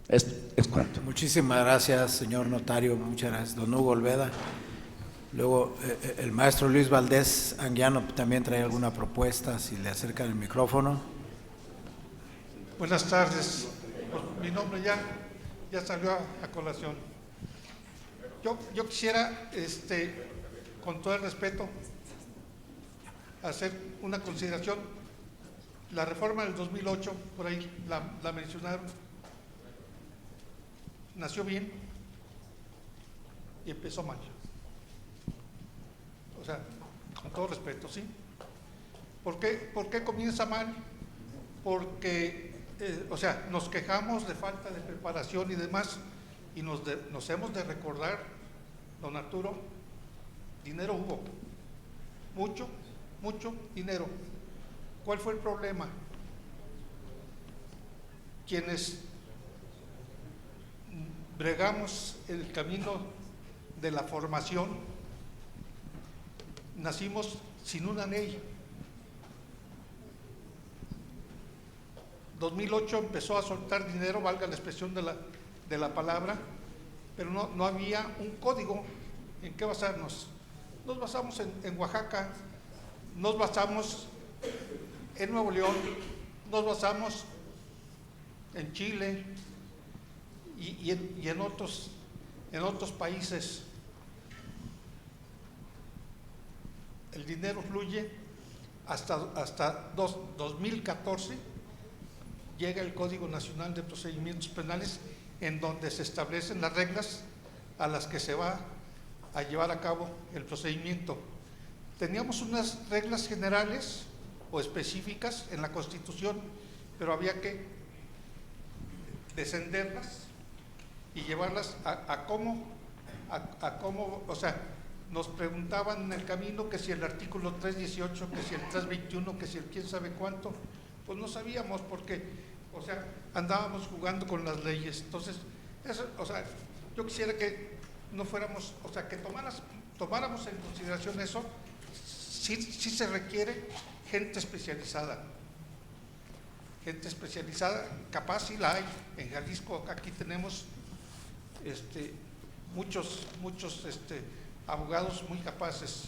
Es cuanto. Muchísimas gracias, señor notario. Muchas gracias, don Hugo Olveda. Luego, el maestro Luis Valdés Anguiano también trae alguna propuesta, si le acercan el micrófono. Buenas tardes. Mi nombre ya salió a colación. Yo quisiera, con todo el respeto, hacer una consideración. La reforma del 2008, por ahí la mencionaron, nació bien y empezó mal. O sea, con todo respeto, ¿sí? ¿Por qué comienza mal? Porque, nos quejamos de falta de preparación y demás, y nos hemos de recordar, don Arturo, dinero hubo, mucho dinero. ¿Cuál fue el problema? Quienes bregamos el camino de la formación, nacimos sin una ley. 2008 empezó a soltar dinero, valga la expresión de la palabra, pero no había un código en qué basarnos. Nos basamos en Oaxaca, nos basamos en Nuevo León, nos basamos en Chile y en otros países. El dinero fluye hasta 2014, llega el Código Nacional de Procedimientos Penales, en donde se establecen las reglas a las que se va a llevar a cabo el procedimiento. Teníamos unas reglas generales o específicas en la Constitución, pero había que descenderlas y llevarlas a cómo, nos preguntaban en el camino que si el artículo 318, que si el 321, que si el quién sabe cuánto, pues no sabíamos porque, o sea, andábamos jugando con las leyes. Entonces, eso, o sea, yo quisiera que no fuéramos, o sea, que tomáramos en consideración eso. Sí se requiere gente especializada, capaz sí la hay. En Jalisco aquí tenemos muchos abogados muy capaces.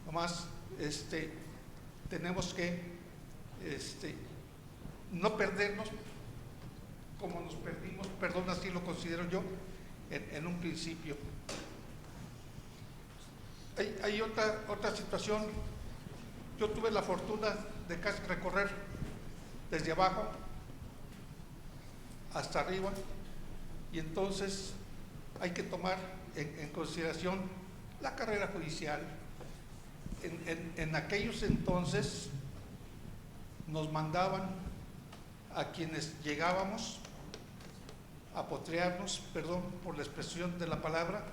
Nomás tenemos que no perdernos como nos perdimos, perdón, así lo considero yo, en un principio. Hay otra situación. Yo tuve la fortuna de casi recorrer desde abajo hasta arriba, y entonces hay que tomar en consideración la carrera judicial. En aquellos entonces nos mandaban a quienes llegábamos a potrearnos, perdón por la expresión de la palabra,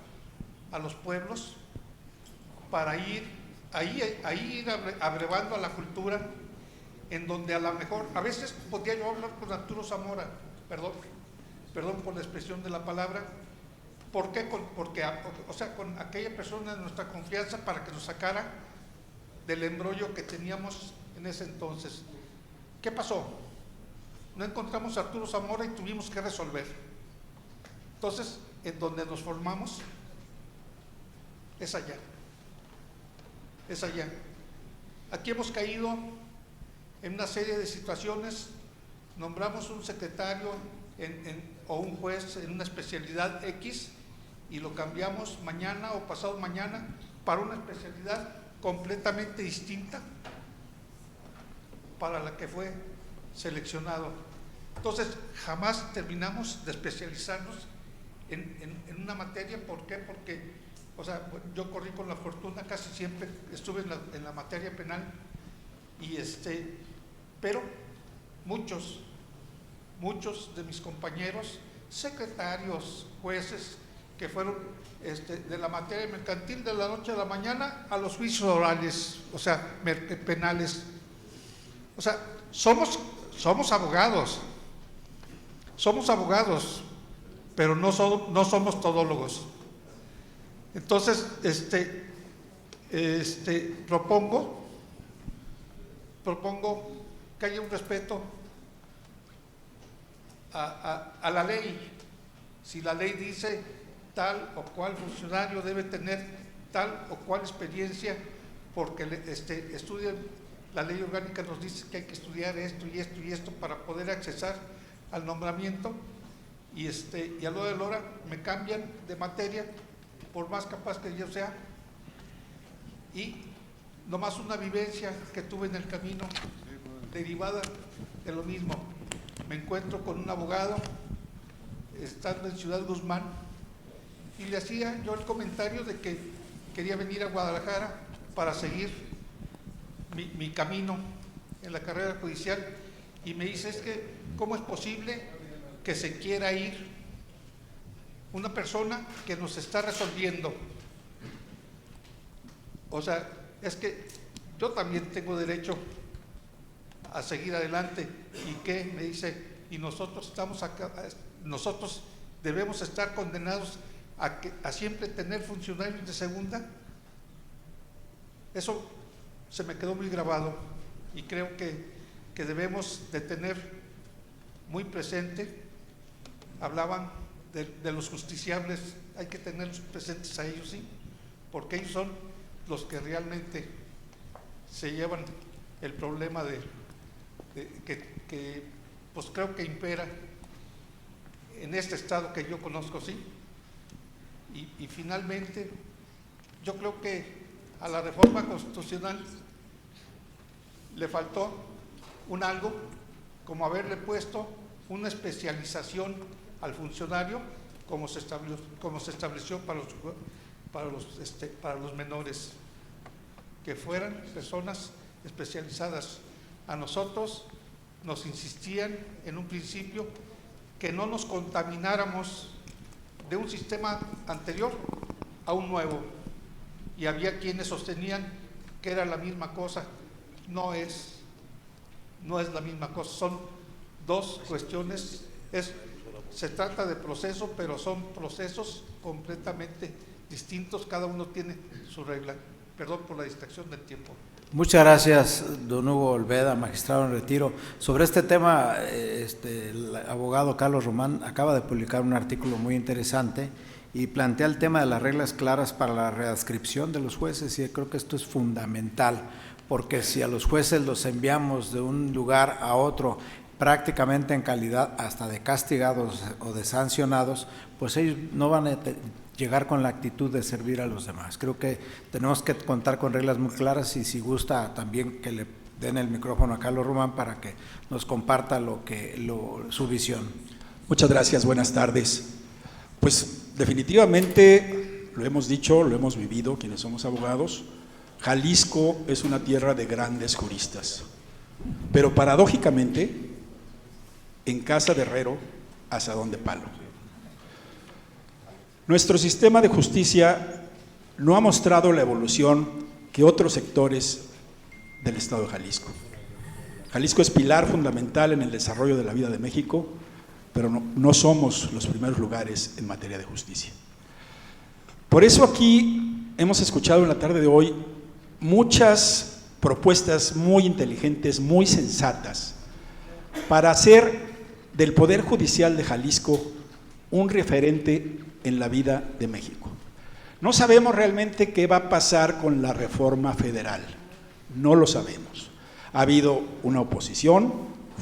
a los pueblos, para ir abrevando a la cultura, en donde a lo mejor, a veces podía yo hablar con Arturo Zamora, perdón por la expresión de la palabra. ¿Por qué? Porque, o sea, con aquella persona de nuestra confianza, para que nos sacara del embrollo que teníamos en ese entonces. ¿Qué pasó? No encontramos a Arturo Zamora y tuvimos que resolver. Entonces, en donde nos formamos es allá. Aquí hemos caído en una serie de situaciones. Nombramos un secretario o un juez en una especialidad X y lo cambiamos mañana o pasado mañana para una especialidad completamente distinta para la que fue seleccionado. Entonces, jamás terminamos de especializarnos en una materia. ¿Por qué? Porque, o sea, yo corrí con la fortuna, casi siempre estuve en la materia penal, y pero muchos de mis compañeros, secretarios, jueces, que fueron de la materia mercantil, de la noche a la mañana a los juicios orales, o sea, penales. O sea, somos abogados, pero no somos todólogos. Entonces, propongo que haya un respeto a la ley. Si la ley dice tal o cual funcionario debe tener tal o cual experiencia, porque estudian, la ley orgánica nos dice que hay que estudiar esto y esto y esto para poder accesar al nombramiento, y a lo de la hora me cambian de materia, por más capaz que yo sea. Y nomás una vivencia que tuve en el camino, derivada de lo mismo. Me encuentro con un abogado estando en Ciudad Guzmán, y le hacía yo el comentario de que quería venir a Guadalajara para seguir mi camino en la carrera judicial, y me dice: es que ¿cómo es posible que se quiera ir una persona que nos está resolviendo? O sea, es que yo también tengo derecho a seguir adelante. ¿Y qué? Me dice, y nosotros estamos acá, nosotros debemos estar condenados a siempre tener funcionarios de segunda. Eso se me quedó muy grabado, y creo que debemos de tener muy presente. Hablaban de los justiciables, hay que tenerlos presentes a ellos, sí, porque ellos son los que realmente se llevan el problema que pues creo que impera en este estado que yo conozco, sí. Y finalmente, yo creo que a la reforma constitucional le faltó un algo, como haberle puesto una especialización al funcionario, como se estableció para los menores, que fueran personas especializadas. A nosotros nos insistían en un principio que no nos contamináramos de un sistema anterior, a un nuevo. Y había quienes sostenían que era la misma cosa. No es la misma cosa, son dos cuestiones. Se trata de proceso, pero son procesos completamente distintos, cada uno tiene su regla. Perdón por la distracción del tiempo. Muchas gracias, don Hugo Olveda, magistrado en retiro. Sobre este tema, el abogado Carlos Román acaba de publicar un artículo muy interesante y plantea el tema de las reglas claras para la readscripción de los jueces, y creo que esto es fundamental, porque si a los jueces los enviamos de un lugar a otro prácticamente en calidad hasta de castigados o de sancionados, pues ellos no van a llegar con la actitud de servir a los demás. Creo que tenemos que contar con reglas muy claras, y si gusta también que le den el micrófono a Carlos Román para que nos comparta su visión. Muchas gracias, buenas tardes. Pues definitivamente, lo hemos dicho, lo hemos vivido quienes somos abogados, Jalisco es una tierra de grandes juristas, pero paradójicamente, en casa de herrero, asadón de palo. Nuestro sistema de justicia no ha mostrado la evolución que otros sectores del Estado de Jalisco. Jalisco es pilar fundamental en el desarrollo de la vida de México, pero no somos los primeros lugares en materia de justicia. Por eso aquí hemos escuchado en la tarde de hoy muchas propuestas muy inteligentes, muy sensatas, para hacer del Poder Judicial de Jalisco un referente en la vida de México. No sabemos realmente qué va a pasar con la reforma federal, no lo sabemos. Ha habido una oposición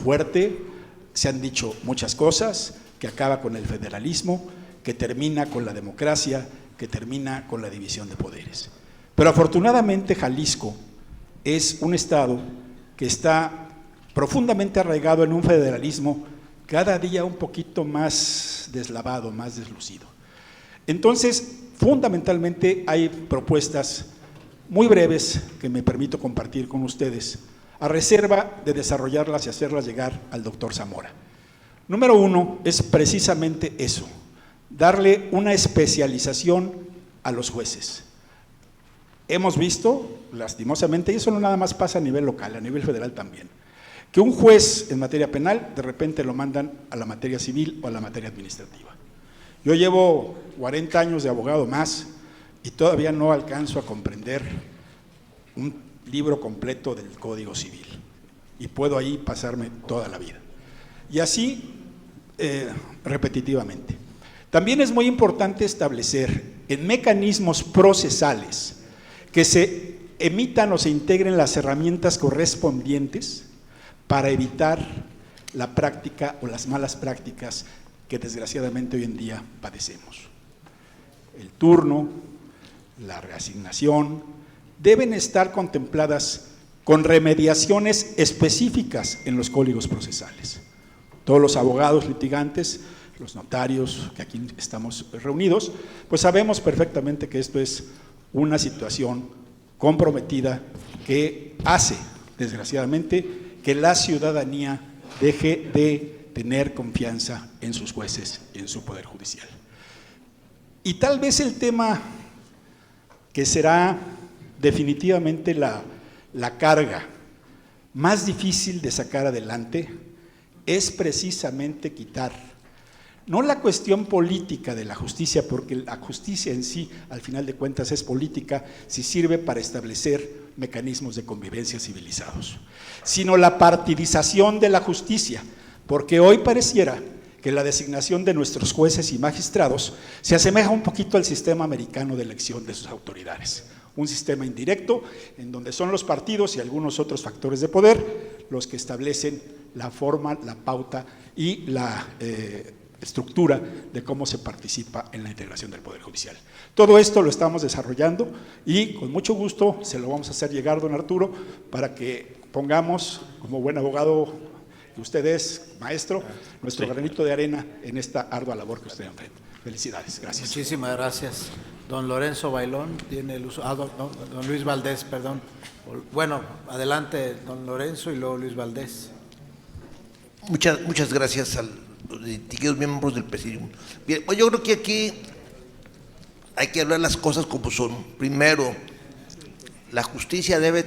fuerte, se han dicho muchas cosas, que acaba con el federalismo, que termina con la democracia, que termina con la división de poderes. Pero afortunadamente Jalisco es un estado que está profundamente arraigado en un federalismo cada día un poquito más deslavado, más deslucido. Entonces, fundamentalmente hay propuestas muy breves que me permito compartir con ustedes, a reserva de desarrollarlas y hacerlas llegar al doctor Zamora. Número uno es precisamente eso, darle una especialización a los jueces. Hemos visto, lastimosamente, y eso no nada más pasa a nivel local, a nivel federal también, que un juez en materia penal de repente lo mandan a la materia civil o a la materia administrativa. Yo llevo 40 años de abogado más y todavía no alcanzo a comprender un libro completo del Código Civil, y puedo ahí pasarme toda la vida. Y así repetitivamente. También es muy importante establecer en mecanismos procesales que se emitan o se integren las herramientas correspondientes para evitar la práctica o las malas prácticas que desgraciadamente hoy en día padecemos. El turno, la reasignación, deben estar contempladas con remediaciones específicas en los códigos procesales. Todos los abogados litigantes, los notarios que aquí estamos reunidos, pues sabemos perfectamente que esto es una situación comprometida que hace, desgraciadamente, que la ciudadanía deje de tener confianza en sus jueces y en su poder judicial. Y tal vez el tema que será definitivamente la carga más difícil de sacar adelante es precisamente quitar, no la cuestión política de la justicia, porque la justicia en sí, al final de cuentas, es política si sirve para establecer mecanismos de convivencia civilizados, sino la partidización de la justicia, porque hoy pareciera que la designación de nuestros jueces y magistrados se asemeja un poquito al sistema americano de elección de sus autoridades, un sistema indirecto en donde son los partidos y algunos otros factores de poder los que establecen la forma, la pauta y la estructura de cómo se participa en la integración del Poder Judicial. Todo esto lo estamos desarrollando y con mucho gusto se lo vamos a hacer llegar, don Arturo, para que pongamos, como buen abogado que usted es, maestro, nuestro granito de arena en esta ardua labor que usted enfrenta. Felicidades, gracias. Muchísimas gracias. Don Lorenzo Bailón tiene el uso. Don Luis Valdés, perdón. Bueno, adelante, don Lorenzo y luego Luis Valdés. Muchas gracias a los distinguidos miembros del presidium. Bien, pues yo creo que aquí hay que hablar las cosas como son. Primero, la justicia debe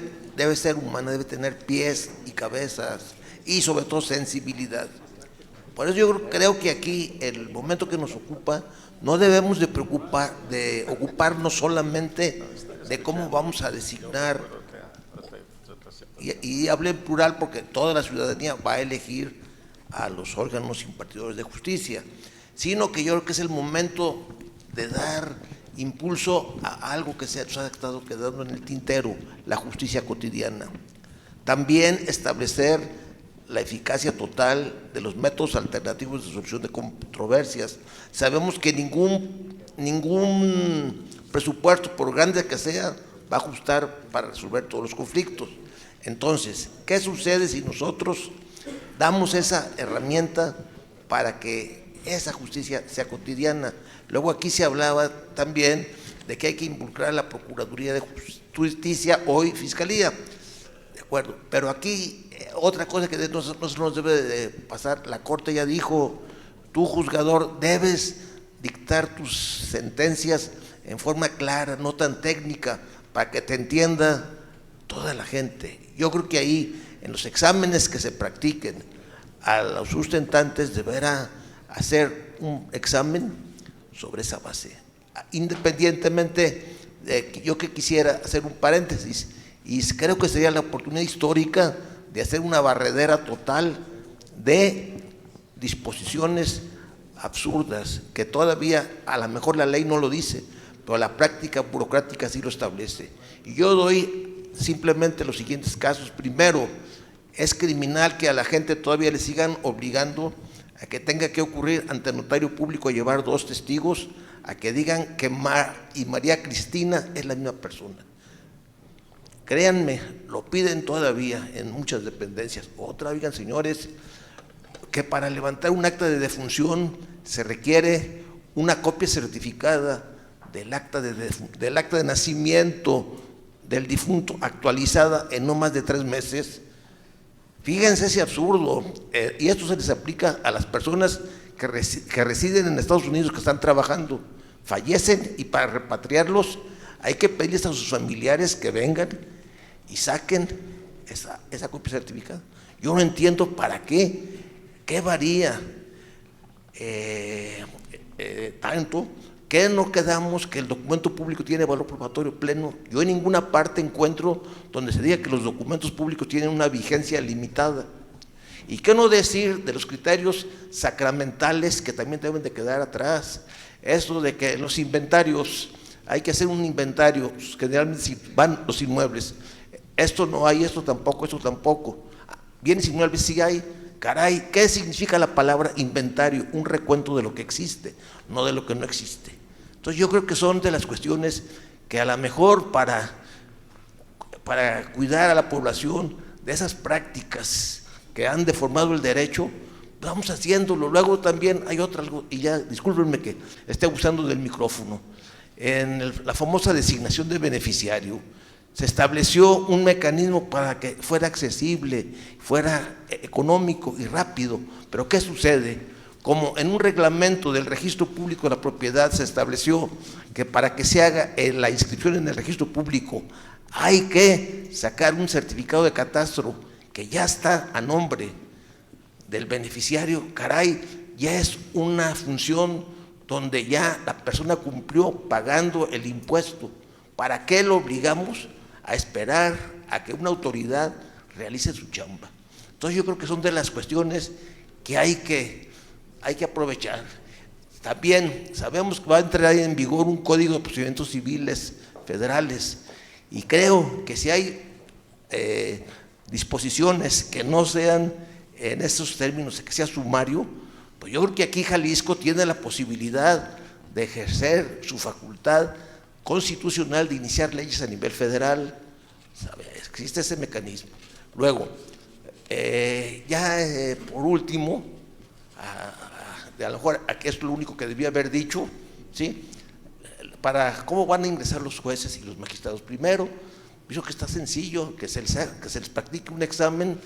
ser humana, debe tener pies y cabezas y sobre todo sensibilidad. Por eso yo creo que aquí, el momento que nos ocupa, no debemos de ocuparnos solamente de cómo vamos a designar, y hablé en plural porque toda la ciudadanía va a elegir a los órganos impartidores de justicia, sino que yo creo que es el momento de dar impulso a algo que se ha estado quedando en el tintero, la justicia cotidiana. También establecer la eficacia total de los métodos alternativos de solución de controversias. Sabemos que ningún presupuesto, por grande que sea, va a ajustar para resolver todos los conflictos. Entonces, ¿qué sucede si nosotros damos esa herramienta para que esa justicia sea cotidiana? Luego aquí se hablaba también de que hay que involucrar a la Procuraduría de Justicia, hoy Fiscalía, de acuerdo, pero aquí otra cosa que no se nos debe de pasar, la Corte ya dijo, tú juzgador debes dictar tus sentencias en forma clara, no tan técnica, para que te entienda toda la gente. Yo creo que ahí, en los exámenes que se practiquen, a los sustentantes deberá hacer un examen sobre esa base. Independientemente de que yo quisiera hacer un paréntesis, y creo que sería la oportunidad histórica de hacer una barredera total de disposiciones absurdas, que todavía a lo mejor la ley no lo dice, pero la práctica burocrática sí lo establece. Y yo doy simplemente los siguientes casos. Primero, es criminal que a la gente todavía le sigan obligando a que tenga que ocurrir ante el notario público a llevar 2 testigos, a que digan que y María Cristina es la misma persona. Créanme, lo piden todavía en muchas dependencias. Oigan, señores, que para levantar un acta de defunción se requiere una copia certificada del acta de nacimiento del difunto, actualizada en no más de 3 meses. Fíjense ese absurdo, y esto se les aplica a las personas que residen en Estados Unidos, que están trabajando, fallecen, y para repatriarlos hay que pedirles a sus familiares que vengan y saquen esa copia certificada. Yo no entiendo para qué varía tanto, que no quedamos que el documento público tiene valor probatorio pleno. Yo en ninguna parte encuentro donde se diga que los documentos públicos tienen una vigencia limitada. Y qué no decir de los criterios sacramentales que también deben de quedar atrás. Eso de que los inventarios, hay que hacer un inventario, generalmente van los inmuebles. Esto no hay, esto tampoco. Bienes inmuebles sí hay. Caray, ¿qué significa la palabra inventario? Un recuento de lo que existe, no de lo que no existe. Entonces yo creo que son de las cuestiones que a lo mejor para cuidar a la población de esas prácticas que han deformado el derecho, vamos haciéndolo. Luego también hay otra, y ya discúlpenme que esté abusando del micrófono, en la famosa designación de beneficiario, se estableció un mecanismo para que fuera accesible, fuera económico y rápido, pero ¿qué sucede? Como en un reglamento del registro público de la propiedad se estableció que para que se haga la inscripción en el registro público hay que sacar un certificado de catastro que ya está a nombre del beneficiario. Caray, ya es una función donde ya la persona cumplió pagando el impuesto. ¿Para qué lo obligamos a esperar a que una autoridad realice su chamba? Entonces yo creo que son de las cuestiones que hay que aprovechar. También sabemos que va a entrar en vigor un Código de Procedimientos Civiles federales, y creo que si hay disposiciones que no sean en estos términos, que sea sumario, pues yo creo que aquí Jalisco tiene la posibilidad de ejercer su facultad constitucional de iniciar leyes a nivel federal. Existe ese mecanismo. Luego, por último, a lo mejor aquí es lo único que debía haber dicho, ¿sí? Para cómo van a ingresar los jueces y los magistrados. Primero, pienso que está sencillo, que se les practique un examen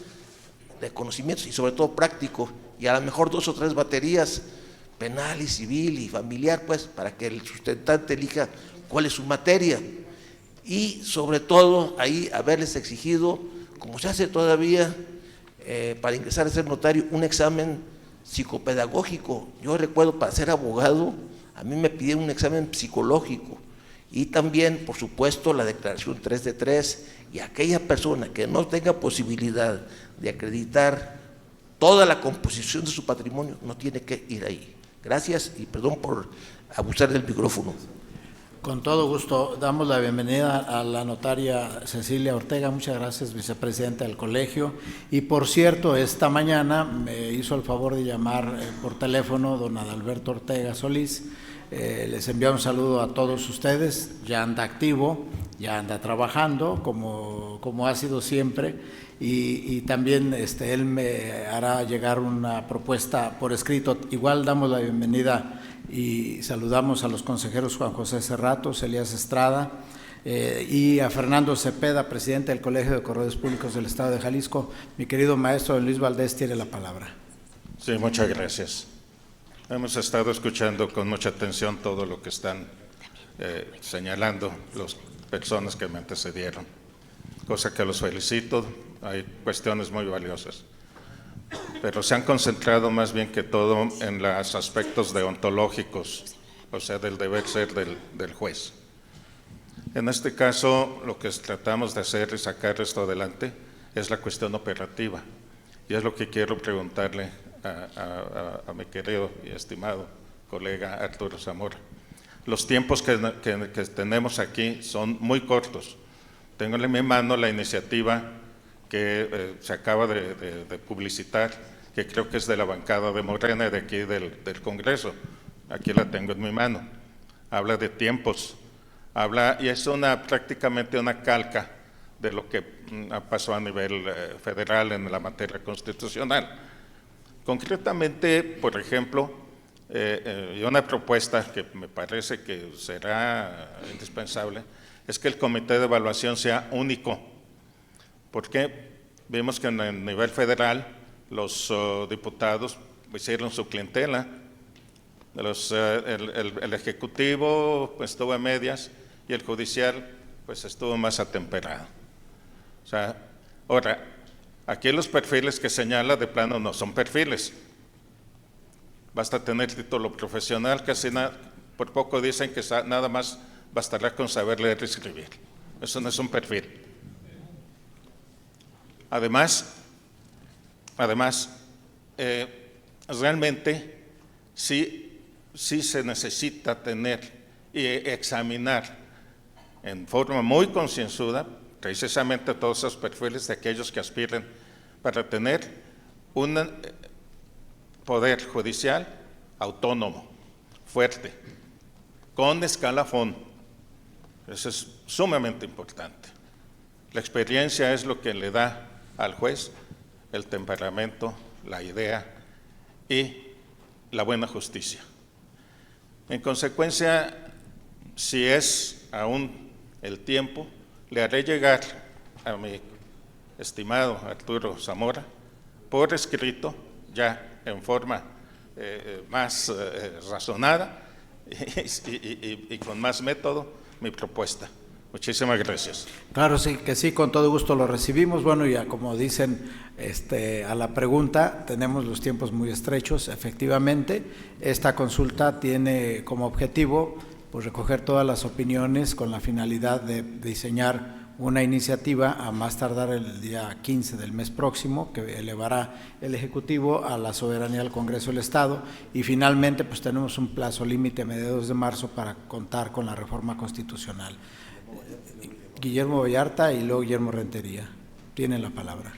de conocimientos y sobre todo práctico, y a lo mejor 2 o 3 baterías penal y civil y familiar, pues, para que el sustentante elija cuál es su materia. Y sobre todo ahí haberles exigido, como se hace todavía para ingresar a ser notario, un examen psicopedagógico. Yo recuerdo, para ser abogado, a mí me pidieron un examen psicológico, y también, por supuesto, la declaración 3 de 3, y aquella persona que no tenga posibilidad de acreditar toda la composición de su patrimonio no tiene que ir ahí. Gracias y perdón por abusar del micrófono. Con todo gusto, damos la bienvenida a la notaria Cecilia Ortega. Muchas gracias, vicepresidenta del colegio. Y por cierto, esta mañana me hizo el favor de llamar por teléfono don Adalberto Ortega Solís. Les envío un saludo a todos ustedes. Ya anda activo, ya anda trabajando como ha sido siempre, y también él me hará llegar una propuesta por escrito. Igual damos la bienvenida y saludamos a los consejeros Juan José Cerratos, Elías Estrada, y a Fernando Cepeda, presidente del Colegio de Corredores Públicos del Estado de Jalisco. Mi querido maestro Luis Valdés tiene la palabra. Sí, muchas gracias. Hemos estado escuchando con mucha atención todo lo que están señalando las personas que me antecedieron, cosa que los felicito. Hay cuestiones muy valiosas, pero se han concentrado más bien que todo en los aspectos deontológicos, o sea, del deber ser del juez. En este caso, lo que tratamos de hacer y sacar esto adelante es la cuestión operativa, y es lo que quiero preguntarle a mi querido y estimado colega Arturo Zamora. Los tiempos que tenemos aquí son muy cortos. Tengo en mi mano la iniciativa que se acaba de publicitar, que creo que es de la bancada de Morena de aquí del Congreso. Aquí la tengo en mi mano. Habla de tiempos, y es prácticamente una calca de lo que pasó a nivel federal en la materia constitucional. Concretamente, por ejemplo, y una propuesta que me parece que será indispensable es que el comité de evaluación sea único, porque vimos que en el nivel federal los diputados hicieron su clientela, el ejecutivo pues estuvo a medias y el judicial pues estuvo más atemperado. O sea, ahora, aquí los perfiles que señala de plano no son perfiles. Basta tener título profesional, casi por poco dicen que nada más bastará con saber leer y escribir. Eso no es un perfil. Además, realmente sí se necesita tener y examinar en forma muy concienzuda precisamente todos esos perfiles de aquellos que aspiren para tener un poder judicial autónomo, fuerte, con escalafón. Eso es sumamente importante. La experiencia es lo que le da al juez el temperamento, la idea y la buena justicia. En consecuencia, si es aún el tiempo, le haré llegar a mi estimado Arturo Zamora por escrito, ya en forma más razonada y con más método, mi propuesta. Muchísimas gracias. Claro, sí, que sí, con todo gusto lo recibimos. Bueno, ya como dicen a la pregunta, tenemos los tiempos muy estrechos. Efectivamente, esta consulta tiene como objetivo pues recoger todas las opiniones con la finalidad de diseñar una iniciativa a más tardar el día 15 del mes próximo, que elevará el Ejecutivo a la soberanía del Congreso del Estado, y finalmente pues tenemos un plazo límite a mediados de marzo para contar con la reforma constitucional. Guillermo Vallarta y luego Guillermo Rentería. Tienen la palabra.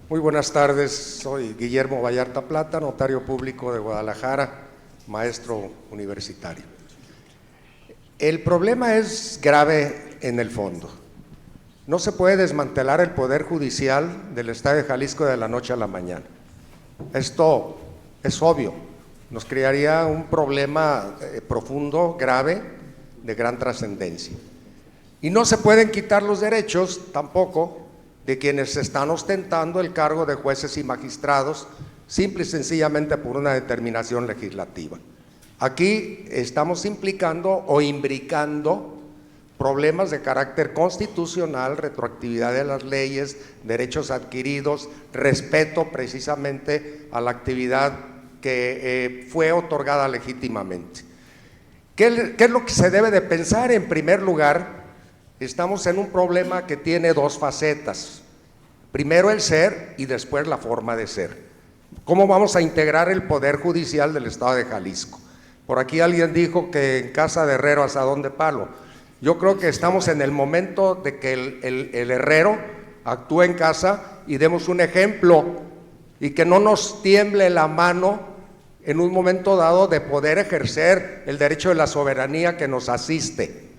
Muy buenas tardes, soy Guillermo Vallarta Plata, notario público de Guadalajara, maestro universitario. El problema es grave en el fondo. No se puede desmantelar el Poder Judicial del Estado de Jalisco de la noche a la mañana. Esto es obvio, nos crearía un problema profundo, grave, de gran trascendencia. Y no se pueden quitar los derechos tampoco de quienes están ostentando el cargo de jueces y magistrados simple y sencillamente por una determinación legislativa. Aquí estamos implicando o imbricando problemas de carácter constitucional, retroactividad de las leyes, derechos adquiridos, respeto precisamente a la actividad que fue otorgada legítimamente. ¿Qué es lo que se debe de pensar? En primer lugar, estamos en un problema que tiene dos facetas. Primero el ser y después la forma de ser. ¿Cómo vamos a integrar el Poder Judicial del Estado de Jalisco? Por aquí alguien dijo que en casa de herrero asadón de palo. Yo creo que estamos en el momento de que el herrero actúe en casa y demos un ejemplo y que no nos tiemble la mano en un momento dado de poder ejercer el derecho de la soberanía que nos asiste.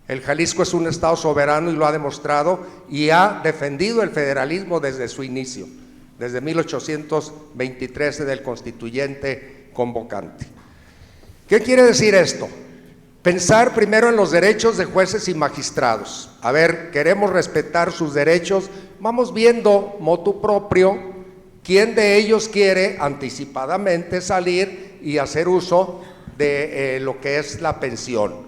El Jalisco es un estado soberano y lo ha demostrado y ha defendido el federalismo desde su inicio, desde 1823 del constituyente convocante. ¿Qué quiere decir esto? Pensar primero en los derechos de jueces y magistrados. A ver, queremos respetar sus derechos, vamos viendo motu propio quién de ellos quiere anticipadamente salir y hacer uso de lo que es la pensión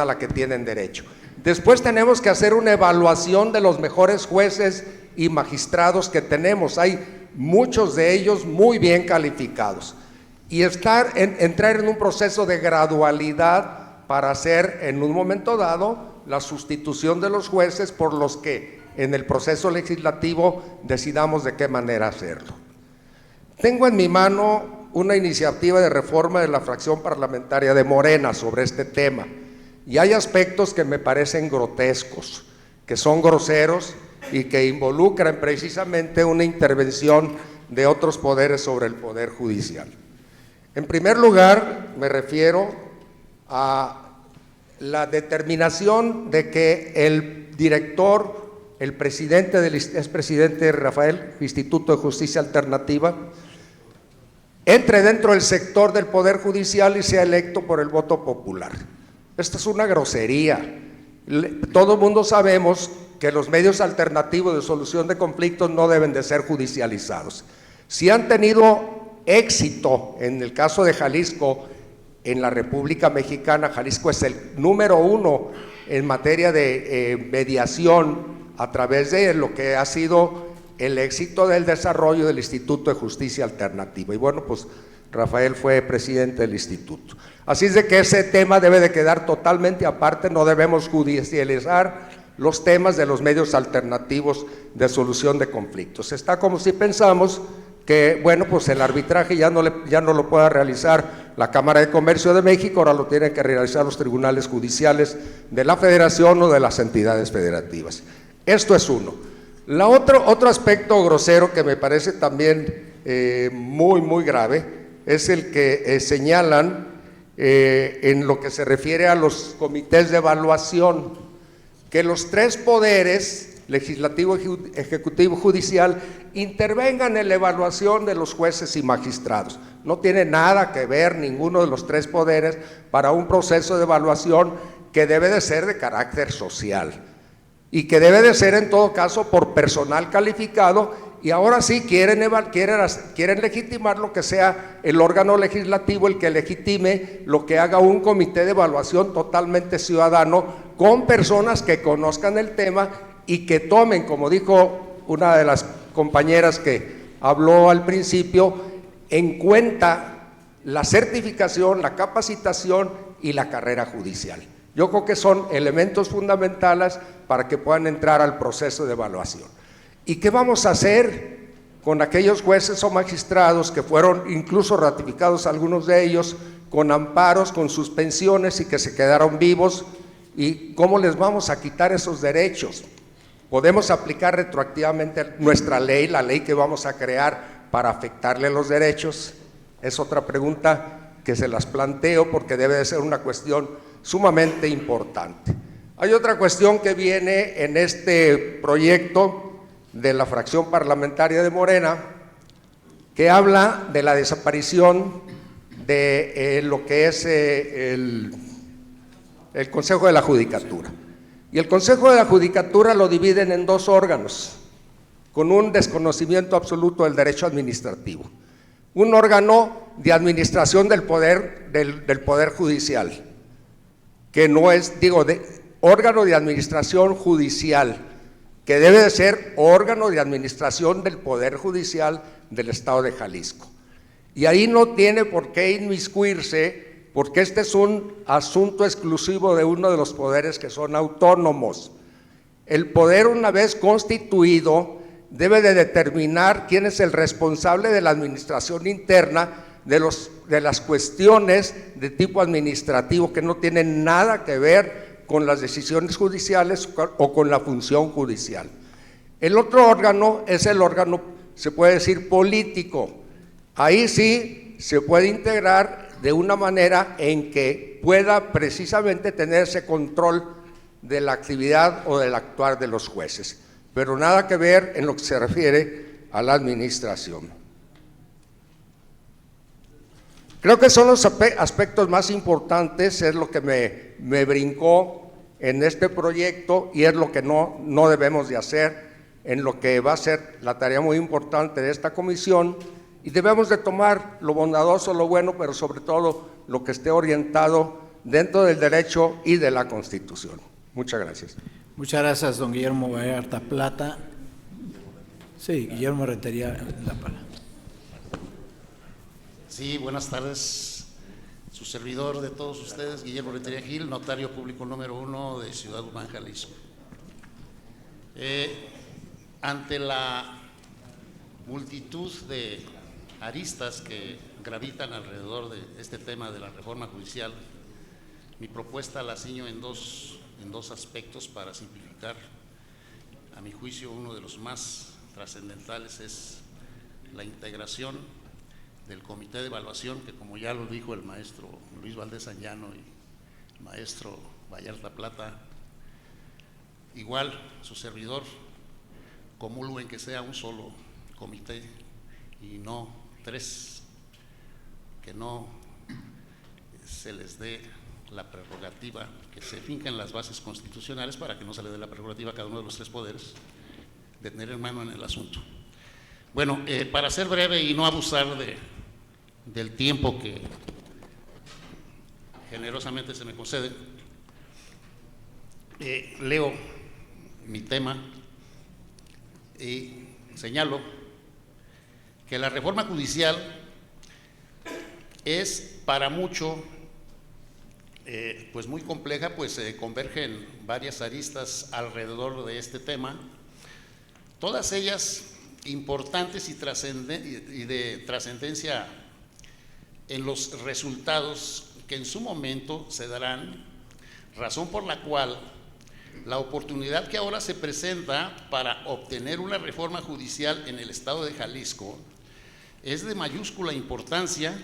a la que tienen derecho. Después tenemos que hacer una evaluación de los mejores jueces y magistrados que tenemos. Hay muchos de ellos muy bien calificados. Y entrar en un proceso de gradualidad para hacer en un momento dado la sustitución de los jueces por los que en el proceso legislativo decidamos de qué manera hacerlo. Tengo en mi mano una iniciativa de reforma de la fracción parlamentaria de Morena sobre este tema y hay aspectos que me parecen grotescos, que son groseros y que involucran precisamente una intervención de otros poderes sobre el Poder Judicial. En primer lugar, me refiero a la determinación de que el director, el presidente es presidente Rafael, Instituto de Justicia Alternativa, entre dentro del sector del Poder Judicial y sea electo por el voto popular. Esto es una grosería. Todo el mundo sabemos que los medios alternativos de solución de conflictos no deben de ser judicializados. Si han tenido éxito en el caso de Jalisco, en la República Mexicana, Jalisco es el número 1 en materia de mediación a través de lo que ha sido el éxito del desarrollo del Instituto de Justicia Alternativa. Y bueno, pues Rafael fue presidente del instituto. Así es de que ese tema debe de quedar totalmente aparte, no debemos judicializar los temas de los medios alternativos de solución de conflictos. Está como si pensamos que, bueno, pues el arbitraje ya no lo pueda realizar la Cámara de Comercio de México, ahora lo tienen que realizar los tribunales judiciales de la Federación o de las entidades federativas. Esto es uno. Otro aspecto grosero que me parece también muy grave es el que señalan en lo que se refiere a los comités de evaluación, que los tres poderes, legislativo, ejecutivo, judicial, intervengan en la evaluación de los jueces y magistrados. No tiene nada que ver ninguno de los tres poderes para un proceso de evaluación que debe de ser de carácter social y que debe de ser en todo caso por personal calificado, y ahora sí quieren legitimar lo que sea el órgano legislativo el que legitime lo que haga un comité de evaluación totalmente ciudadano con personas que conozcan el tema y que tomen, como dijo una de las compañeras que habló al principio, en cuenta la certificación, la capacitación y la carrera judicial. Yo creo que son elementos fundamentales para que puedan entrar al proceso de evaluación. ¿Y qué vamos a hacer con aquellos jueces o magistrados que fueron incluso ratificados, algunos de ellos, con amparos, con suspensiones y que se quedaron vivos? ¿Y cómo les vamos a quitar esos derechos? ¿Podemos aplicar retroactivamente nuestra ley, la ley que vamos a crear para afectarle los derechos? Es otra pregunta que se las planteo porque debe de ser una cuestión sumamente importante. Hay otra cuestión que viene en este proyecto de la fracción parlamentaria de Morena, que habla de la desaparición de lo que es el Consejo de la Judicatura. Y el Consejo de la Judicatura lo dividen en dos órganos, con un desconocimiento absoluto del derecho administrativo. Un órgano de administración del poder judicial, que no es, órgano de administración judicial, que debe de ser órgano de administración del Poder Judicial del Estado de Jalisco. Y ahí no tiene por qué inmiscuirse, porque este es un asunto exclusivo de uno de los poderes que son autónomos. El poder, una vez constituido, debe de determinar quién es el responsable de la administración interna de las cuestiones de tipo administrativo que no tienen nada que ver con las decisiones judiciales o con la función judicial. El otro órgano es el órgano, se puede decir, político. Ahí sí se puede integrar de una manera en que pueda precisamente tener ese control de la actividad o del actuar de los jueces, pero nada que ver en lo que se refiere a la administración. Creo que son los aspectos más importantes, es lo que me brincó en este proyecto y es lo que no debemos de hacer, en lo que va a ser la tarea muy importante de esta comisión, y debemos de tomar lo bondadoso, lo bueno, pero sobre todo lo que esté orientado dentro del derecho y de la Constitución. Muchas gracias. Muchas gracias, don Guillermo Vallarta Plata. Sí, Guillermo Rentería, la palabra. Sí, buenas tardes. Su servidor de todos ustedes, Guillermo Rentería Gil, notario público número 1 de Ciudad Guzmán, Jalisco. Ante la multitud de aristas que gravitan alrededor de este tema de la reforma judicial, mi propuesta la ciño en dos aspectos para simplificar. A mi juicio, uno de los más trascendentales es la integración del comité de evaluación, que como ya lo dijo el maestro Luis Valdés Anllano y el maestro Vallarta Plata, igual su servidor comulgo en que sea un solo comité y no 3, que no se les dé la prerrogativa, que se finquen las bases constitucionales para que no se le dé la prerrogativa a cada uno de los 3 poderes de tener mano en el asunto. Bueno, para ser breve y no abusar del tiempo que generosamente se me concede, leo mi tema y señalo que la reforma judicial es para mucho pues muy compleja, pues convergen varias aristas alrededor de este tema, todas ellas importantes y de trascendencia en los resultados que en su momento se darán, razón por la cual la oportunidad que ahora se presenta para obtener una reforma judicial en el estado de Jalisco es de mayúscula importancia,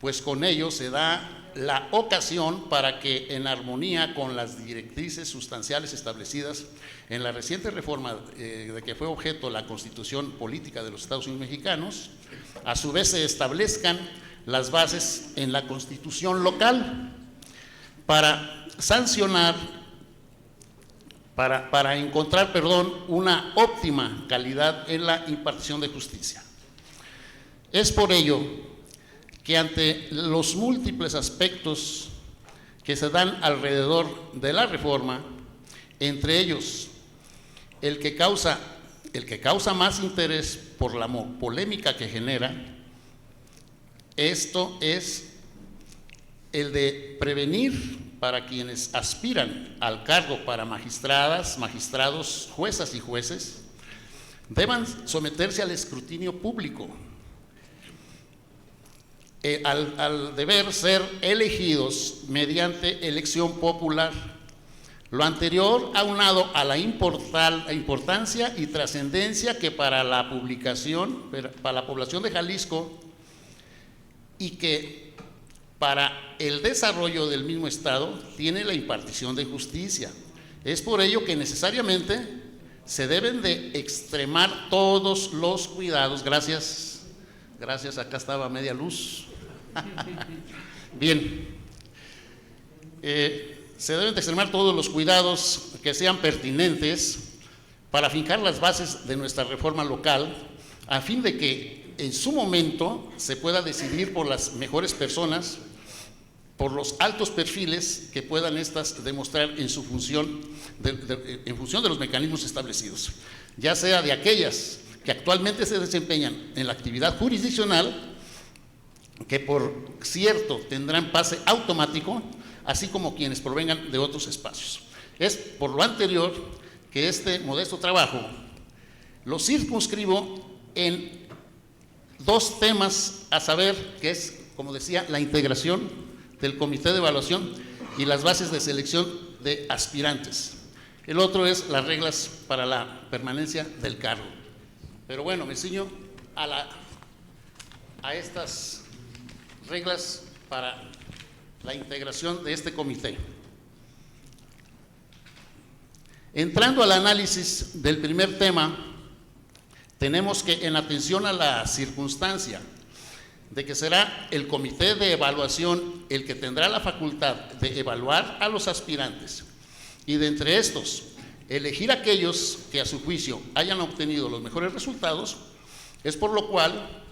pues con ello se da la ocasión para que, en armonía con las directrices sustanciales establecidas en la reciente reforma de que fue objeto la Constitución Política de los Estados Unidos Mexicanos, a su vez se establezcan las bases en la Constitución local para sancionar, para encontrar, una óptima calidad en la impartición de justicia. Es por ello que ante los múltiples aspectos que se dan alrededor de la reforma, entre ellos el que causa más interés por la polémica que genera, esto es el de prevenir para quienes aspiran al cargo para magistradas, magistrados, juezas y jueces, deban someterse al escrutinio público, al deber ser elegidos mediante elección popular. Lo anterior aunado a la importancia y trascendencia que para la población de Jalisco y que para el desarrollo del mismo Estado tiene la impartición de justicia. Es por ello que necesariamente se deben de extremar todos los cuidados. Gracias, acá estaba media luz. Bien, se deben de extremar todos los cuidados que sean pertinentes para fijar las bases de nuestra reforma local, a fin de que en su momento se pueda decidir por las mejores personas, por los altos perfiles que puedan estas demostrar en su función, en función de los mecanismos establecidos, ya sea de aquellas que actualmente se desempeñan en la actividad jurisdiccional, que por cierto tendrán pase automático, así como quienes provengan de otros espacios. Es por lo anterior que este modesto trabajo lo circunscribo en dos temas, a saber, que es, como decía, la integración del comité de evaluación y las bases de selección de aspirantes. El otro es las reglas para la permanencia del cargo. Pero bueno, me ciño a estas reglas para la integración de este comité. Entrando al análisis del primer tema, tenemos que, en atención a la circunstancia de que será el comité de evaluación el que tendrá la facultad de evaluar a los aspirantes y de entre estos elegir aquellos que a su juicio hayan obtenido los mejores resultados, es por lo cual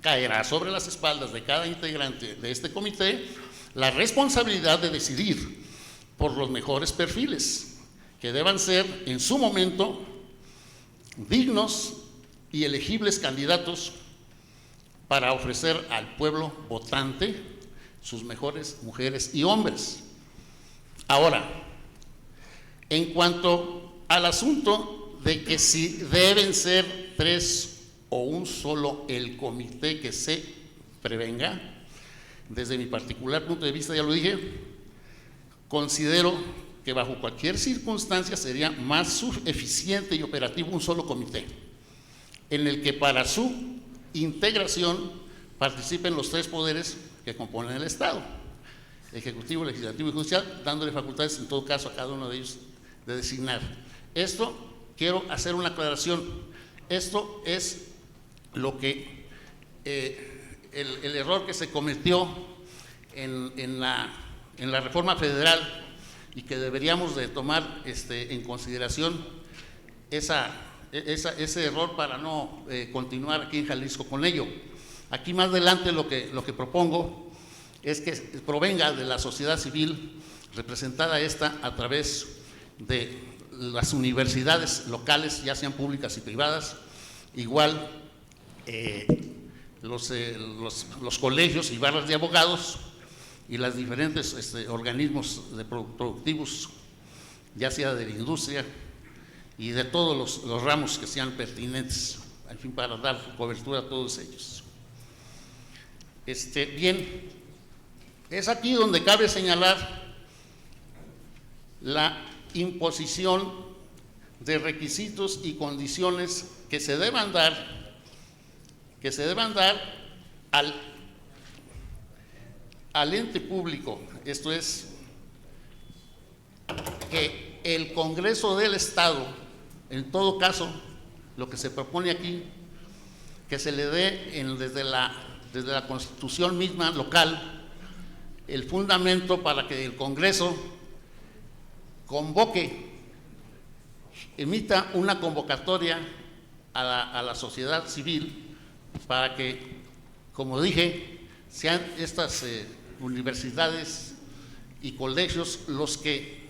caerá sobre las espaldas de cada integrante de este comité la responsabilidad de decidir por los mejores perfiles, que deban ser en su momento dignos y elegibles candidatos para ofrecer al pueblo votante sus mejores mujeres y hombres. Ahora, en cuanto al asunto de que si deben ser 3 o un solo el comité que se prevenga, desde mi particular punto de vista, ya lo dije, considero que bajo cualquier circunstancia sería más eficiente y operativo un solo comité, en el que para su integración participen los 3 poderes que componen el Estado: Ejecutivo, Legislativo y Judicial, dándole facultades en todo caso a cada uno de ellos de designar. Esto, quiero hacer una aclaración, esto es lo que el error que se cometió en la reforma federal, y que deberíamos de tomar en consideración ese error para no continuar aquí en Jalisco con ello. Aquí más adelante lo que propongo es que provenga de la sociedad civil, representada esta a través de las universidades locales, ya sean públicas y privadas, igual los colegios y barras de abogados y los diferentes organismos productivos, ya sea de la industria y de todos los ramos que sean pertinentes, en fin, para dar cobertura a todos ellos. Bien, es aquí donde cabe señalar la imposición de requisitos y condiciones que se deban dar al ente público. Esto es, que el Congreso del Estado, en todo caso, lo que se propone aquí, que se le dé desde la Constitución misma local el fundamento para que el Congreso emita una convocatoria a la sociedad civil para que, como dije, sean estas universidades y colegios los que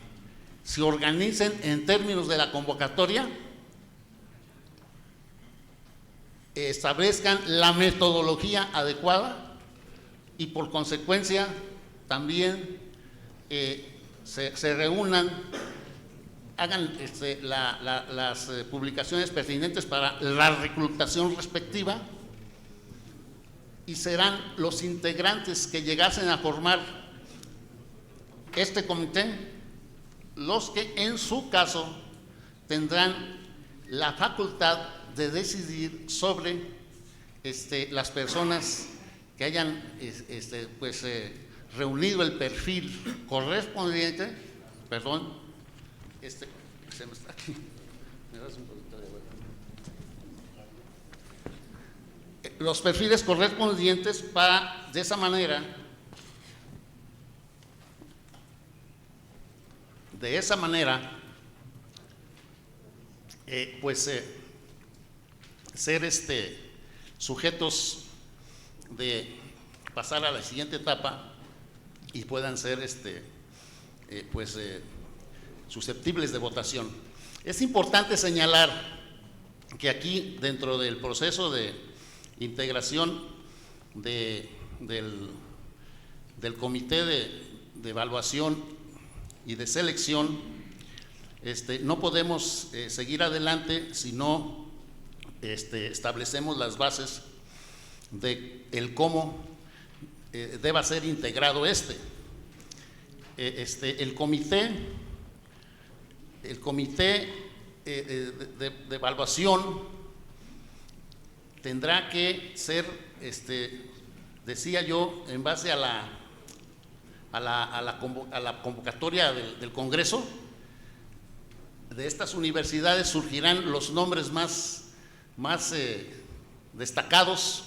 se organicen en términos de la convocatoria, establezcan la metodología adecuada y por consecuencia también se reúnan, hagan las publicaciones pertinentes para la reclutación respectiva, y serán los integrantes que llegasen a formar este comité los que en su caso tendrán la facultad de decidir sobre las personas que hayan reunido el perfil correspondiente. Perdón, se me está aquí. ¿Me das un poquito de agua? Los perfiles correspondientes para, de esa manera, ser sujetos de pasar a la siguiente etapa y puedan ser susceptibles de votación. Es importante señalar que aquí, dentro del proceso de integración del comité de evaluación y de selección, no podemos seguir adelante si no establecemos las bases de el cómo deba ser integrado el comité de evaluación tendrá que ser, decía yo, en base a la convocatoria del Congreso. De estas universidades surgirán los nombres más destacados.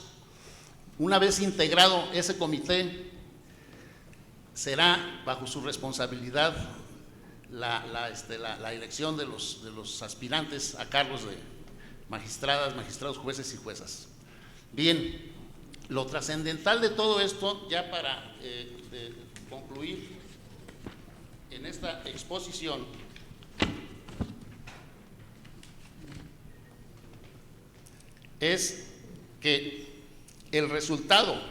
Una vez integrado ese comité, será bajo su responsabilidad la elección de los aspirantes a cargos de magistradas, magistrados, jueces y juezas. Bien, lo trascendental de todo esto, ya para concluir en esta exposición, es que el resultado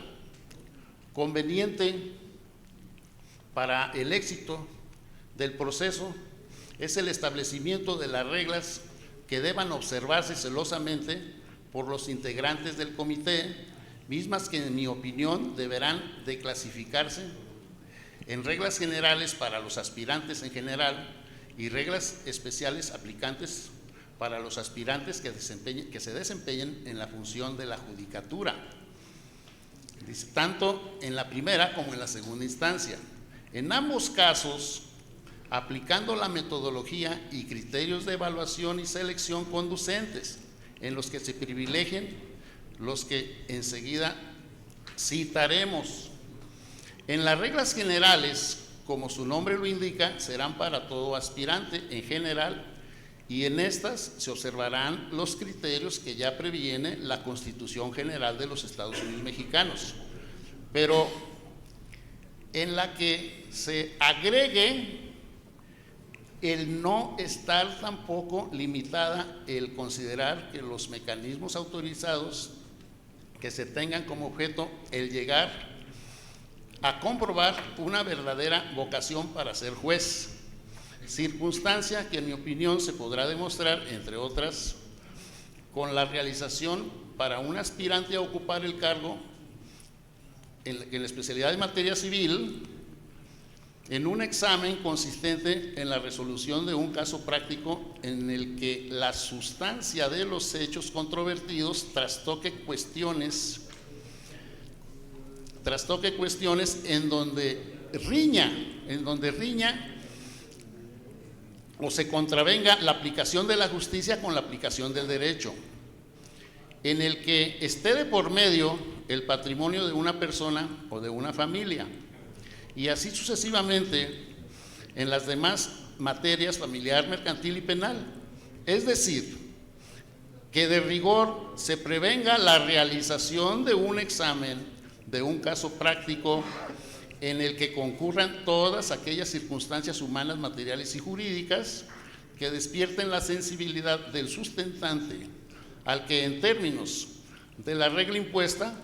conveniente para el éxito del proceso es el establecimiento de las reglas que deban observarse celosamente por los integrantes del comité, mismas que en mi opinión deberán de clasificarse en reglas generales para los aspirantes en general y reglas especiales aplicantes para los aspirantes que se desempeñen en la función de la judicatura, tanto en la primera como en la segunda instancia. En ambos casos, aplicando la metodología y criterios de evaluación y selección conducentes, en los que se privilegien los que enseguida citaremos. En las reglas generales, como su nombre lo indica, serán para todo aspirante en general, y en estas se observarán los criterios que ya previene la Constitución General de los Estados Unidos Mexicanos, pero en la que se agregue el no estar tampoco limitada el considerar que los mecanismos autorizados que se tengan como objeto el llegar a comprobar una verdadera vocación para ser juez, circunstancia que en mi opinión se podrá demostrar, entre otras, con la realización para un aspirante a ocupar el cargo en la especialidad de materia civil, en un examen consistente en la resolución de un caso práctico en el que la sustancia de los hechos controvertidos trastoque cuestiones en donde riña o se contravenga la aplicación de la justicia con la aplicación del derecho, en el que esté de por medio el patrimonio de una persona o de una familia, y así sucesivamente en las demás materias familiar, mercantil y penal. Es decir, que de rigor se prevenga la realización de un examen, de un caso práctico, en el que concurran todas aquellas circunstancias humanas, materiales y jurídicas que despierten la sensibilidad del sustentante, al que en términos de la regla impuesta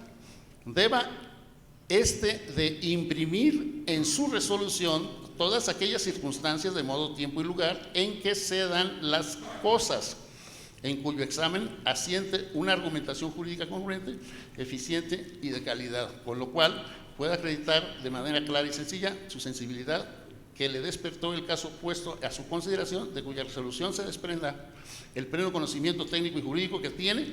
deba de imprimir en su resolución todas aquellas circunstancias de modo, tiempo y lugar en que se dan las cosas, en cuyo examen asiente una argumentación jurídica congruente, eficiente y de calidad, con lo cual pueda acreditar de manera clara y sencilla su sensibilidad que le despertó el caso puesto a su consideración, de cuya resolución se desprenda el pleno conocimiento técnico y jurídico que tiene,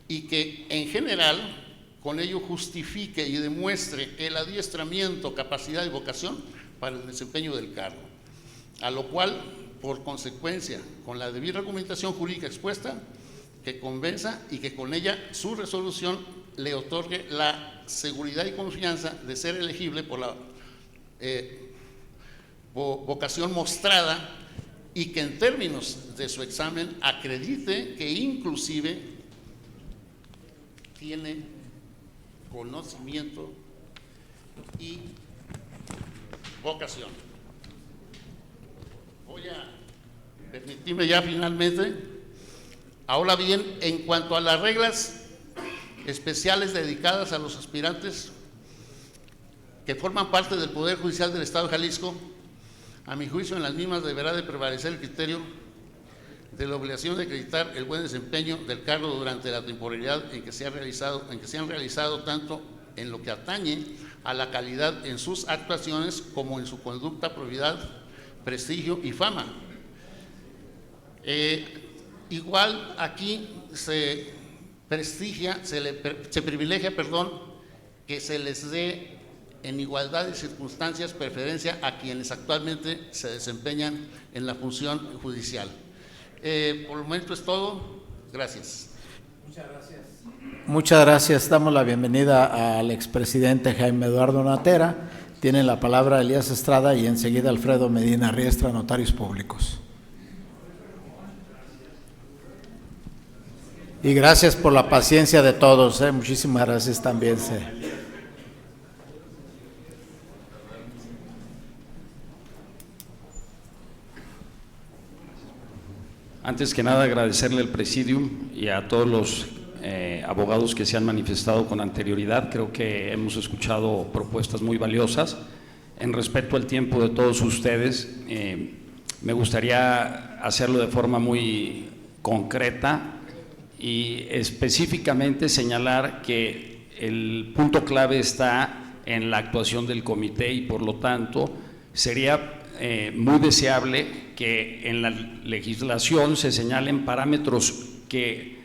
y que en general con ello justifique y demuestre el adiestramiento, capacidad y vocación para el desempeño del cargo, a lo cual, por consecuencia, con la debida argumentación jurídica expuesta, que convenza y que con ella su resolución le otorgue la seguridad y confianza de ser elegible por la vocación mostrada y que en términos de su examen acredite que inclusive tiene conocimiento y vocación. Voy a permitirme ya finalmente. Ahora bien, en cuanto a las reglas especiales dedicadas a los aspirantes que forman parte del Poder Judicial del Estado de Jalisco, a mi juicio en las mismas deberá de prevalecer el criterio de la obligación de acreditar el buen desempeño del cargo durante la temporalidad en que se han realizado tanto en lo que atañe a la calidad en sus actuaciones como en su conducta, probidad, prestigio y fama. Igual aquí se privilegia, que se les dé en igualdad de circunstancias preferencia a quienes actualmente se desempeñan en la función judicial. Por el momento es todo. Gracias. Muchas gracias. Muchas gracias. Damos la bienvenida al expresidente Jaime Eduardo Natera. Tienen la palabra Elías Estrada y enseguida Alfredo Medina Riestra, notarios públicos. Y gracias por la paciencia de todos. Muchísimas gracias también. Antes que nada, agradecerle al Presidium y a todos los abogados que se han manifestado con anterioridad. Creo que hemos escuchado propuestas muy valiosas. En respecto al tiempo de todos ustedes, me gustaría hacerlo de forma muy concreta y específicamente señalar que el punto clave está en la actuación del comité y por lo tanto sería muy deseable que en la legislación se señalen parámetros que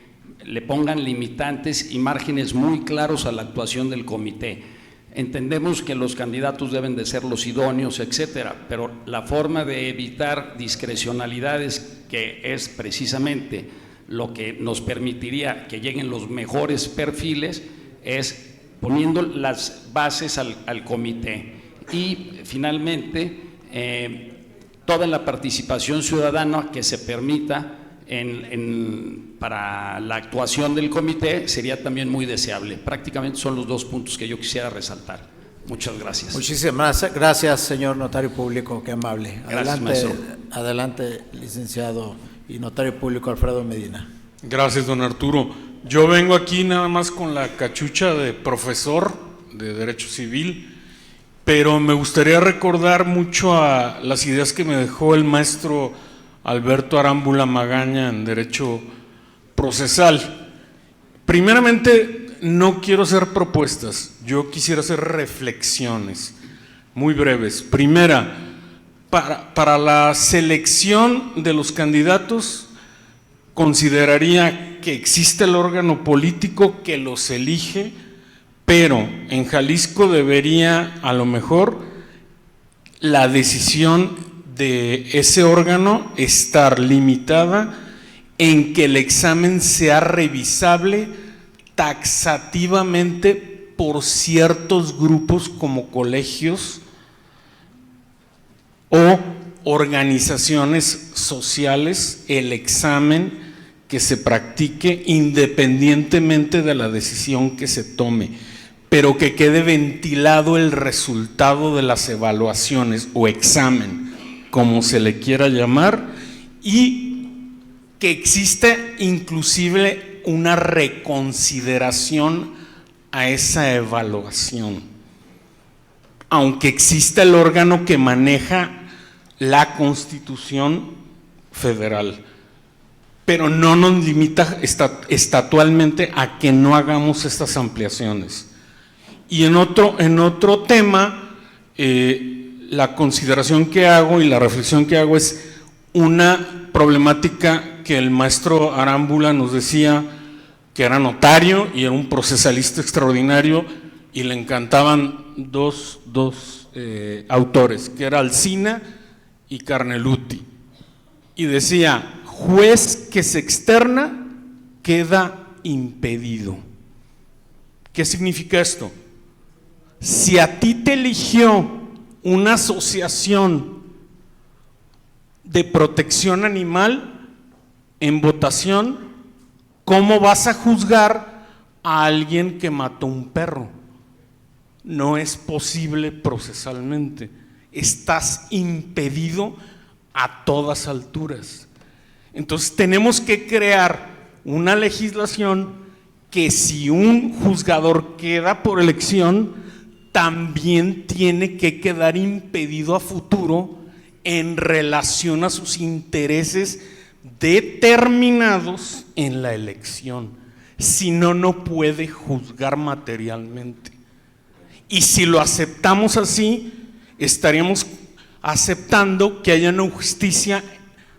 le pongan limitantes y márgenes muy claros a la actuación del comité. Entendemos que los candidatos deben de ser los idóneos, etcétera, pero la forma de evitar discrecionalidades, que es precisamente lo que nos permitiría que lleguen los mejores perfiles, es poniendo las bases al comité. Y finalmente, toda la participación ciudadana que se permita para la actuación del comité sería también muy deseable. Prácticamente son los dos puntos que yo quisiera resaltar. Muchas gracias. Muchísimas gracias, señor notario público, qué amable. Gracias, maestro. Adelante, licenciado y notario público Alfredo Medina. Gracias, don Arturo. Yo vengo aquí nada más con la cachucha de profesor de Derecho Civil, pero me gustaría recordar mucho a las ideas que me dejó el maestro Alberto Arámbula Magaña en Derecho Procesal. Primeramente, no quiero hacer propuestas, yo quisiera hacer reflexiones muy breves. Primera, para la selección de los candidatos, consideraría que existe el órgano político que los elige, pero en Jalisco debería a lo mejor la decisión de ese órgano estar limitada en que el examen sea revisable taxativamente por ciertos grupos como colegios o organizaciones sociales, el examen que se practique independientemente de la decisión que se tome, pero que quede ventilado el resultado de las evaluaciones o examen, como se le quiera llamar, y que existe inclusive una reconsideración a esa evaluación, aunque exista el órgano que maneja la Constitución Federal, pero no nos limita estatualmente a que no hagamos estas ampliaciones. Y en otro tema, la consideración que hago y la reflexión que hago es una problemática que el maestro Arámbula nos decía, que era notario y era un procesalista extraordinario, y le encantaban dos autores, que era Alsina y Carneluti, y decía: juez que se externa queda impedido. ¿Qué significa esto? Si a ti te eligió una asociación de protección animal en votación, ¿cómo vas a juzgar a alguien que mató un perro? No es posible procesalmente. Estás impedido a todas alturas. Entonces tenemos que crear una legislación que si un juzgador queda por elección, también tiene que quedar impedido a futuro en relación a sus intereses determinados en la elección. Si no, no puede juzgar materialmente. Y si lo aceptamos así, estaríamos aceptando que haya una justicia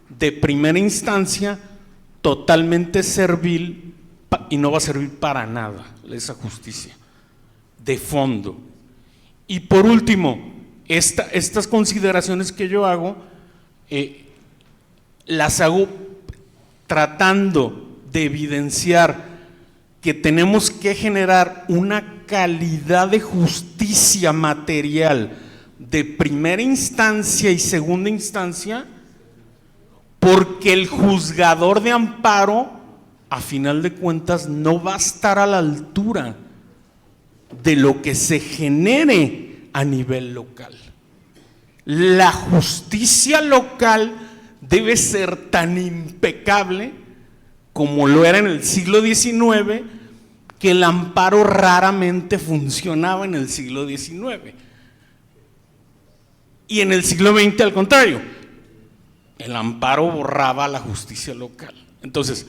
de primera instancia totalmente servil y no va a servir para nada esa justicia de fondo. Y por último, estas consideraciones que yo hago, las hago tratando de evidenciar que tenemos que generar una calidad de justicia material de primera instancia y segunda instancia, porque el juzgador de amparo, a final de cuentas, no va a estar a la altura de lo que se genere a nivel local. La justicia local debe ser tan impecable como lo era en el siglo XIX, que el amparo raramente funcionaba en el siglo XIX. Y en el siglo XX, al contrario, el amparo borraba la justicia local. Entonces,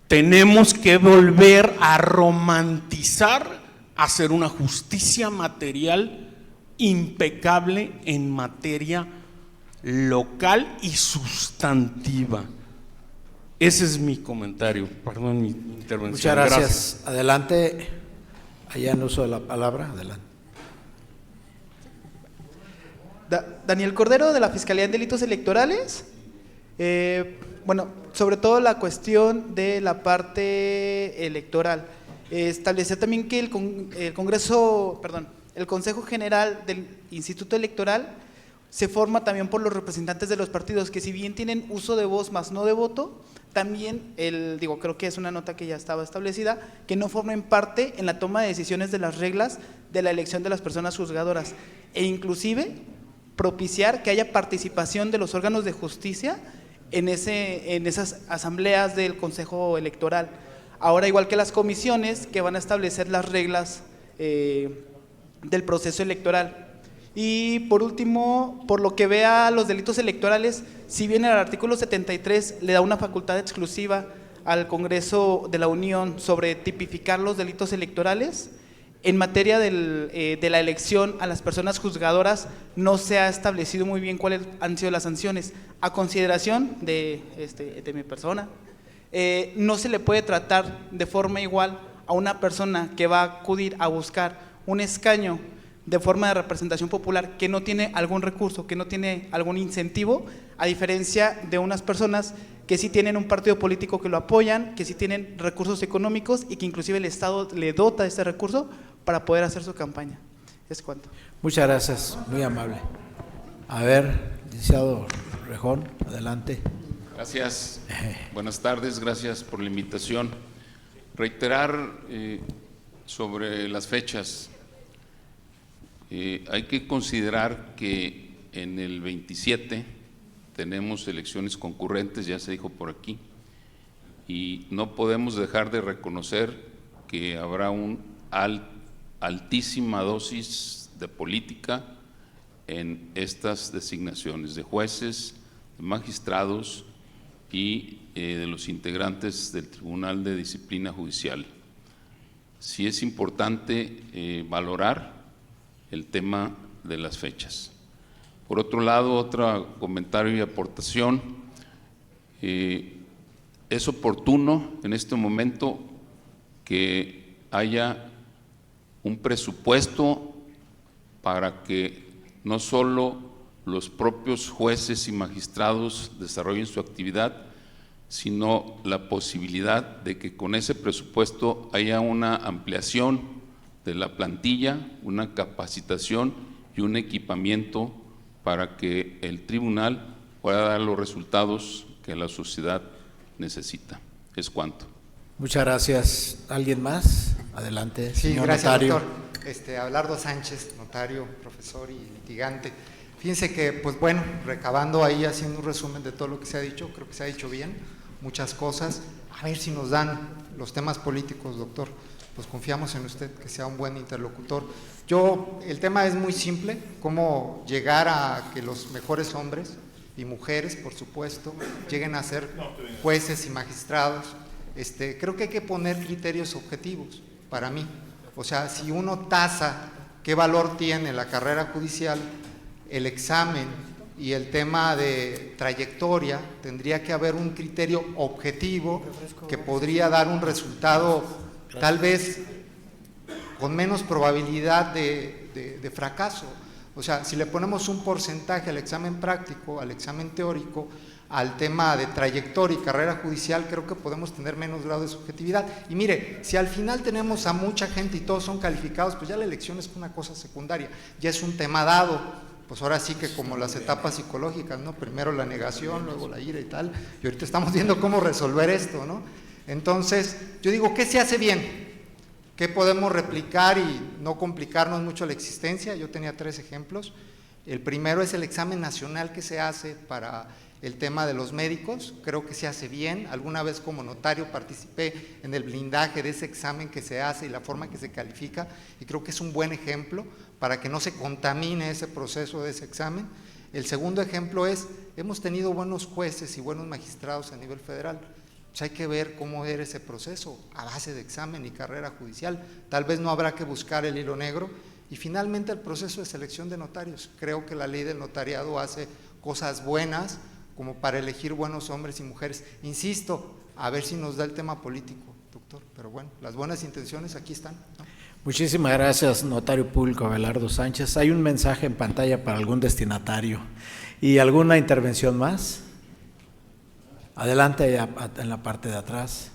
tenemos que volver a romantizar, hacer una justicia material impecable en materia local y sustantiva. Ese es mi comentario, perdón mi intervención. Muchas gracias. Adelante, allá en uso de la palabra, adelante. Daniel Cordero, de la Fiscalía en Delitos Electorales. Bueno, sobre todo la cuestión de la parte electoral. Establecer también que el Consejo General del Instituto Electoral se forma también por los representantes de los partidos, que si bien tienen uso de voz más no de voto, también creo que es una nota que ya estaba establecida, que no formen parte en la toma de decisiones de las reglas de la elección de las personas juzgadoras, e inclusive propiciar que haya participación de los órganos de justicia en esas asambleas del Consejo Electoral. Ahora, igual que las comisiones que van a establecer las reglas del proceso electoral. Y por último, por lo que vea los delitos electorales, si bien el artículo 73 le da una facultad exclusiva al Congreso de la Unión sobre tipificar los delitos electorales, en materia de la elección a las personas juzgadoras no se ha establecido muy bien cuáles han sido las sanciones. A consideración de mi persona, no se le puede tratar de forma igual a una persona que va a acudir a buscar un escaño de forma de representación popular, que no tiene algún recurso, que no tiene algún incentivo, a diferencia de unas personas que sí tienen un partido político que lo apoyan, que sí tienen recursos económicos y que inclusive el Estado le dota de este recurso para poder hacer su campaña. Es cuanto. Muchas gracias, muy amable. A ver, licenciado Rejón, adelante. Gracias, buenas tardes, gracias por la invitación. Reiterar sobre las fechas. Hay que considerar que en el 27 tenemos elecciones concurrentes, ya se dijo por aquí, y no podemos dejar de reconocer que habrá una altísima dosis de política en estas designaciones de jueces, de magistrados y de los integrantes del Tribunal de Disciplina Judicial. Sí es importante valorar el tema de las fechas. Por otro lado, otro comentario y aportación, es oportuno en este momento que haya un presupuesto para que no solo los propios jueces y magistrados desarrollen su actividad, sino la posibilidad de que con ese presupuesto haya una ampliación de la plantilla, una capacitación y un equipamiento para que el tribunal pueda dar los resultados que la sociedad necesita. Es cuanto. Muchas gracias. ¿Alguien más? Adelante, Sí, señor gracias, notario. doctor. Abelardo Sánchez, notario, profesor y litigante. Fíjense que, pues bueno, recabando ahí, haciendo un resumen de todo lo que se ha dicho, creo que se ha dicho bien, muchas cosas. A ver si nos dan los temas políticos, doctor. Pues confiamos en usted, que sea un buen interlocutor. El tema es muy simple, cómo llegar a que los mejores hombres y mujeres, por supuesto, lleguen a ser jueces y magistrados. Creo que hay que poner criterios objetivos, para mí. O sea, si uno tasa qué valor tiene la carrera judicial, el examen y el tema de trayectoria, tendría que haber un criterio objetivo que podría dar un resultado tal vez con menos probabilidad de fracaso. O sea, si le ponemos un porcentaje al examen práctico, al examen teórico, al tema de trayectoria y carrera judicial, creo que podemos tener menos grado de subjetividad. Y mire, si al final tenemos a mucha gente y todos son calificados, pues ya la elección es una cosa secundaria, ya es un tema dado. Pues ahora sí que como las etapas psicológicas, ¿no? Primero la negación, luego la ira y tal, y ahorita estamos viendo cómo resolver esto, ¿no? Entonces, yo digo, ¿qué se hace bien? ¿Qué podemos replicar y no complicarnos mucho la existencia? Yo tenía 3 ejemplos. El primero es el examen nacional que se hace para el tema de los médicos, creo que se hace bien. Alguna vez como notario participé en el blindaje de ese examen que se hace y la forma en que se califica, y creo que es un buen ejemplo para que no se contamine ese proceso de ese examen. El segundo ejemplo es, hemos tenido buenos jueces y buenos magistrados a nivel federal. Pues hay que ver cómo era ese proceso a base de examen y carrera judicial. Tal vez no habrá que buscar el hilo negro. Y finalmente el proceso de selección de notarios. Creo que la ley del notariado hace cosas buenas como para elegir buenos hombres y mujeres. Insisto, a ver si nos da el tema político, doctor. Pero bueno, las buenas intenciones aquí están, ¿no? Muchísimas gracias, notario público Abelardo Sánchez. Hay un mensaje en pantalla para algún destinatario. ¿Y alguna intervención más? Adelante, en la parte de atrás.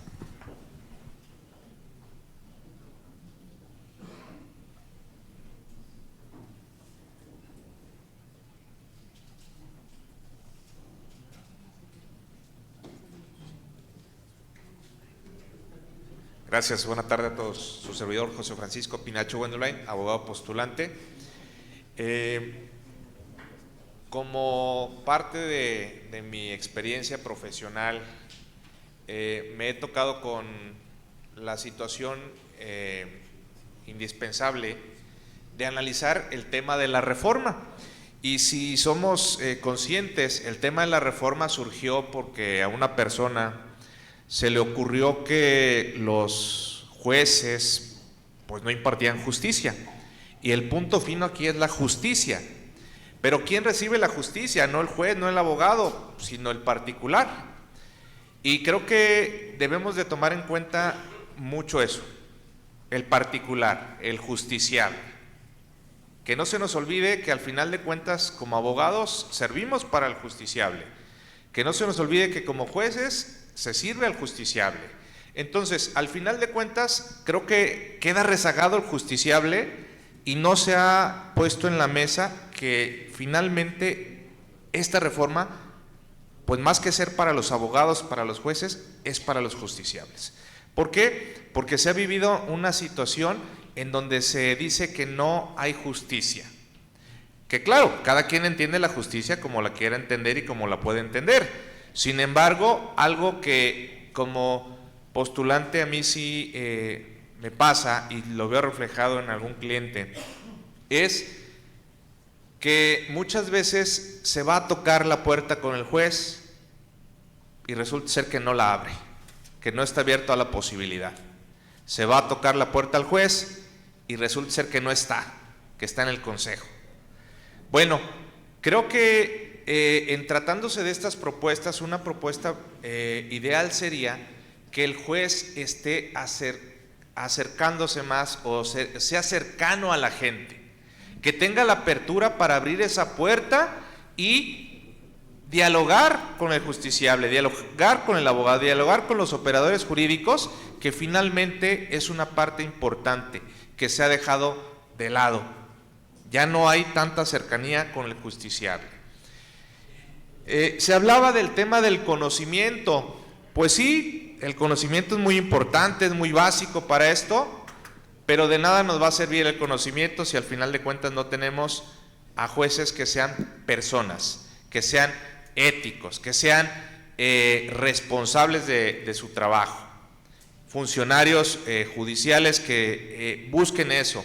Gracias, buena tarde a todos. Su servidor José Francisco Pinacho Wendulain, abogado postulante. Como parte de mi experiencia profesional, me he tocado con la situación indispensable de analizar el tema de la reforma. Y si somos conscientes, el tema de la reforma surgió porque a una persona se le ocurrió que los jueces pues no impartían justicia, y el punto fino aquí es la justicia. Pero ¿quién recibe la justicia? No el juez, no el abogado, sino el particular. Y creo que debemos de tomar en cuenta mucho eso, el particular, el justiciable. Que no se nos olvide que al final de cuentas como abogados servimos para el justiciable. Que no se nos olvide que como jueces se sirve al justiciable. Entonces, al final de cuentas, creo que queda rezagado el justiciable y no se ha puesto en la mesa que finalmente esta reforma, pues más que ser para los abogados, para los jueces, es para los justiciables. ¿Por qué? Porque se ha vivido una situación en donde se dice que no hay justicia. Que claro, cada quien entiende la justicia como la quiera entender y como la puede entender. Sin embargo, algo que como postulante a mí sí me pasa y lo veo reflejado en algún cliente, es que muchas veces se va a tocar la puerta con el juez y resulta ser que no la abre, que no está abierto a la posibilidad. Se va a tocar la puerta al juez y resulta ser que no está, que está en el consejo. Bueno, creo que en tratándose de estas propuestas, una propuesta ideal sería que el juez esté acercándose más o sea cercano a la gente, que tenga la apertura para abrir esa puerta y dialogar con el justiciable, dialogar con el abogado, dialogar con los operadores jurídicos, que finalmente es una parte importante que se ha dejado de lado. Ya no hay tanta cercanía con el justiciable. Se hablaba del tema del conocimiento. Pues sí, el conocimiento es muy importante, es muy básico para esto, pero de nada nos va a servir el conocimiento si al final de cuentas no tenemos a jueces que sean personas, que sean éticos, que sean responsables de su trabajo, funcionarios judiciales que busquen eso.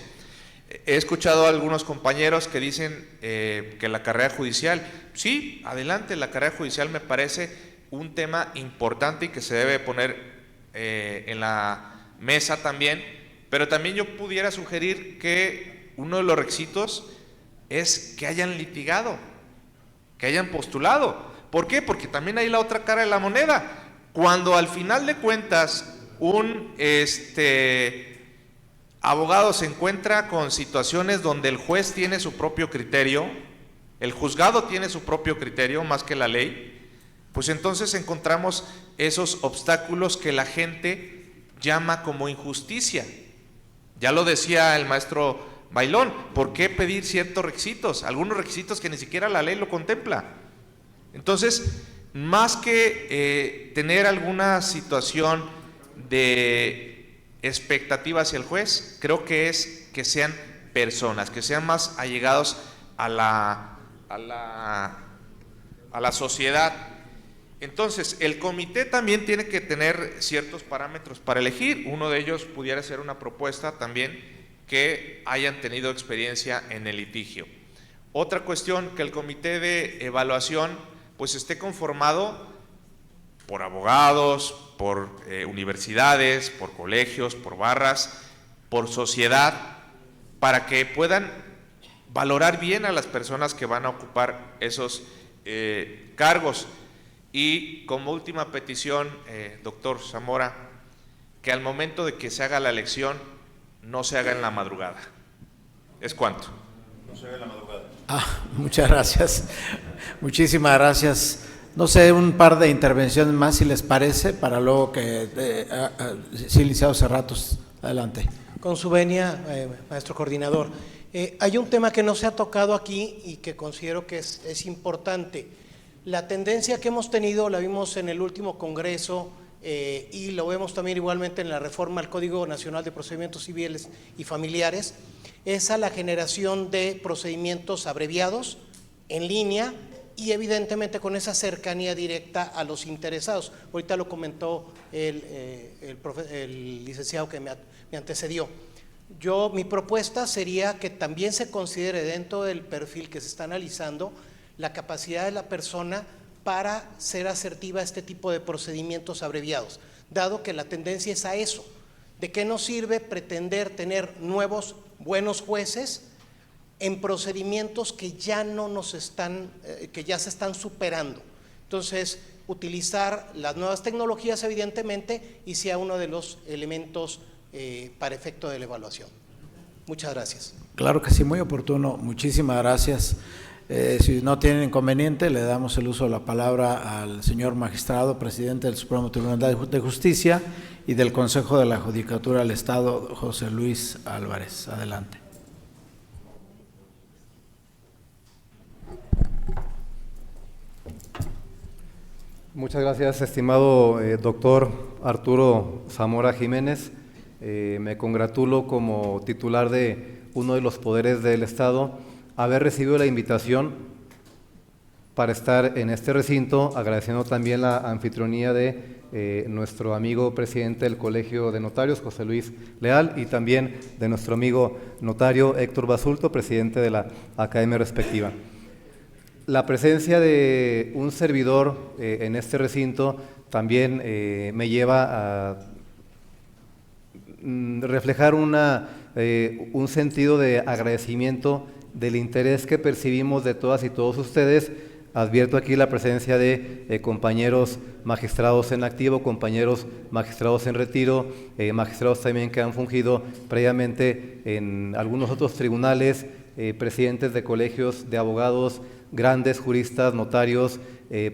He escuchado a algunos compañeros que dicen que la carrera judicial, sí, adelante, la carrera judicial me parece un tema importante y que se debe poner en la mesa también, pero también yo pudiera sugerir que uno de los requisitos es que hayan litigado, que hayan postulado. ¿Por qué? Porque también hay la otra cara de la moneda. Cuando al final de cuentas un abogado se encuentra con situaciones donde el juez tiene su propio criterio, el juzgado tiene su propio criterio más que la ley, pues entonces encontramos esos obstáculos que la gente llama como injusticia. Ya lo decía el maestro Bailón, ¿por qué pedir ciertos requisitos? Algunos requisitos que ni siquiera la ley lo contempla. Entonces, más que tener alguna situación de expectativa hacia el juez, creo que es que sean personas, que sean más allegados a la sociedad. Entonces, el comité también tiene que tener ciertos parámetros para elegir. Uno de ellos pudiera ser una propuesta también que hayan tenido experiencia en el litigio. Otra cuestión, que el comité de evaluación pues esté conformado por abogados, por universidades, por colegios, por barras, por sociedad, para que puedan valorar bien a las personas que van a ocupar esos cargos. Y como última petición, doctor Zamora, que al momento de que se haga la elección no se haga en la madrugada. ¿Es cuánto? No se haga en la madrugada. Muchas gracias. Muchísimas gracias. No sé, un par de intervenciones más, si les parece, para luego que... sí, licenciado Cerratos, adelante. Con su venia, maestro coordinador. Hay un tema que no se ha tocado aquí y que considero que es importante. La tendencia que hemos tenido, la vimos en el último Congreso y lo vemos también igualmente en la reforma al Código Nacional de Procedimientos Civiles y Familiares, es a la generación de procedimientos abreviados en línea y evidentemente con esa cercanía directa a los interesados. Ahorita lo comentó el licenciado que me antecedió. Mi propuesta sería que también se considere dentro del perfil que se está analizando la capacidad de la persona para ser asertiva a este tipo de procedimientos abreviados, dado que la tendencia es a eso. ¿De qué nos sirve pretender tener nuevos buenos jueces en procedimientos que ya que ya se están superando? Entonces, utilizar las nuevas tecnologías evidentemente y sea uno de los elementos para efecto de la evaluación. Muchas gracias. Claro que sí, muy oportuno. Muchísimas gracias. Si no tienen inconveniente, le damos el uso de la palabra al señor magistrado, presidente del Supremo Tribunal de Justicia y del Consejo de la Judicatura del Estado, José Luis Álvarez. Adelante. Muchas gracias, estimado doctor Arturo Zamora Jiménez. Me congratulo como titular de uno de los poderes del Estado haber recibido la invitación para estar en este recinto, agradeciendo también la anfitrionía de nuestro amigo presidente del Colegio de Notarios, José Luis Leal, y también de nuestro amigo notario Héctor Basulto, presidente de la academia respectiva. La presencia de un servidor en este recinto también me lleva a reflejar un sentido de agradecimiento del interés que percibimos de todas y todos ustedes. Advierto aquí la presencia de compañeros magistrados en activo, compañeros magistrados en retiro, magistrados también que han fungido previamente en algunos otros tribunales, presidentes de colegios de abogados, grandes juristas, notarios,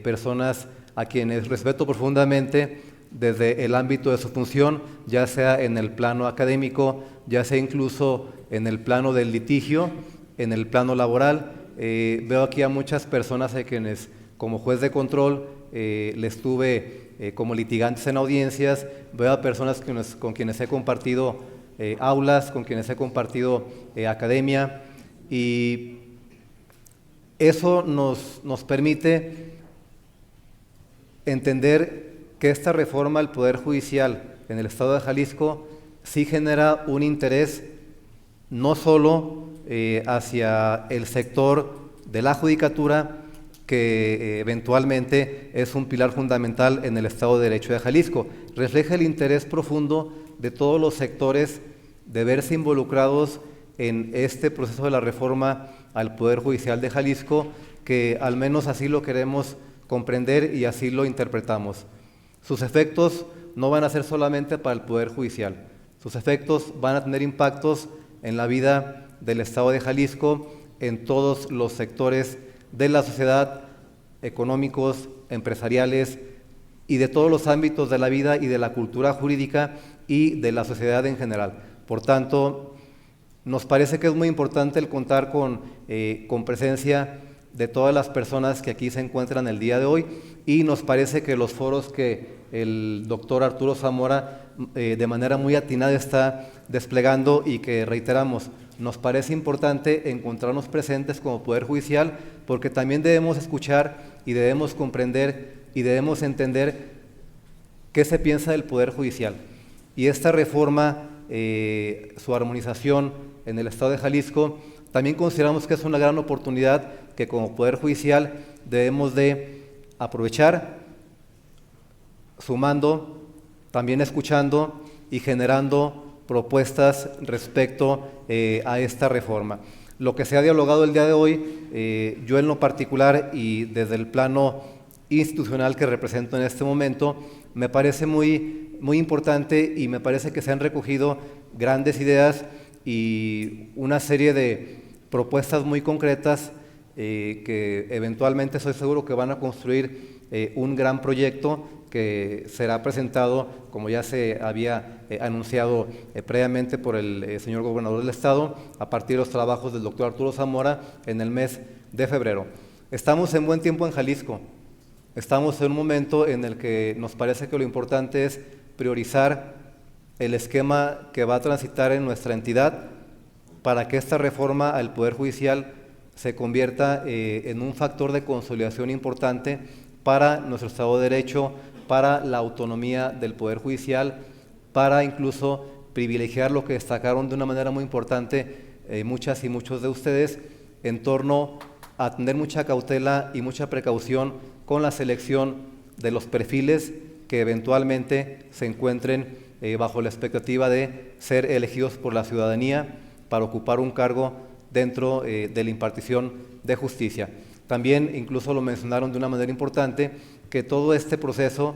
personas a quienes respeto profundamente desde el ámbito de su función, ya sea en el plano académico, ya sea incluso en el plano del litigio, en el plano laboral. Veo aquí a muchas personas a quienes como juez de control, les tuve como litigantes en audiencias, veo a personas con quienes he compartido aulas, con quienes he compartido academia, y eso nos permite entender que esta reforma al Poder Judicial en el Estado de Jalisco sí genera un interés no solo hacia el sector de la judicatura, que eventualmente es un pilar fundamental en el Estado de Derecho de Jalisco, refleja el interés profundo de todos los sectores de verse involucrados en este proceso de la reforma al Poder Judicial de Jalisco, que al menos así lo queremos comprender y así lo interpretamos. Sus efectos no van a ser solamente para el Poder Judicial, sus efectos van a tener impactos en la vida del Estado de Jalisco, en todos los sectores de la sociedad, económicos, empresariales y de todos los ámbitos de la vida y de la cultura jurídica y de la sociedad en general. Por tanto, nos parece que es muy importante el contar con presencia de todas las personas que aquí se encuentran el día de hoy, y nos parece que los foros que el doctor Arturo Zamora de manera muy atinada está desplegando y que reiteramos, nos parece importante encontrarnos presentes como Poder Judicial, porque también debemos escuchar y debemos comprender y debemos entender qué se piensa del Poder Judicial. Y esta reforma, su armonización en el Estado de Jalisco, también consideramos que es una gran oportunidad que como Poder Judicial debemos de aprovechar, sumando, también escuchando y generando propuestas respecto a esta reforma. Lo que se ha dialogado el día de hoy, yo en lo particular y desde el plano institucional que represento en este momento, me parece muy importante, y me parece que se han recogido grandes ideas y una serie de propuestas muy concretas que eventualmente estoy seguro que van a construir un gran proyecto que será presentado, como ya se había anunciado previamente por el señor gobernador del Estado, a partir de los trabajos del doctor Arturo Zamora en el mes de febrero. Estamos en buen tiempo en Jalisco, estamos en un momento en el que nos parece que lo importante es priorizar el esquema que va a transitar en nuestra entidad para que esta reforma al Poder Judicial se convierta en un factor de consolidación importante para nuestro Estado de Derecho, para la autonomía del Poder Judicial, para incluso privilegiar lo que destacaron de una manera muy importante muchas y muchos de ustedes, en torno a tener mucha cautela y mucha precaución con la selección de los perfiles que eventualmente se encuentren bajo la expectativa de ser elegidos por la ciudadanía para ocupar un cargo dentro de la impartición de justicia. También incluso lo mencionaron de una manera importante, que todo este proceso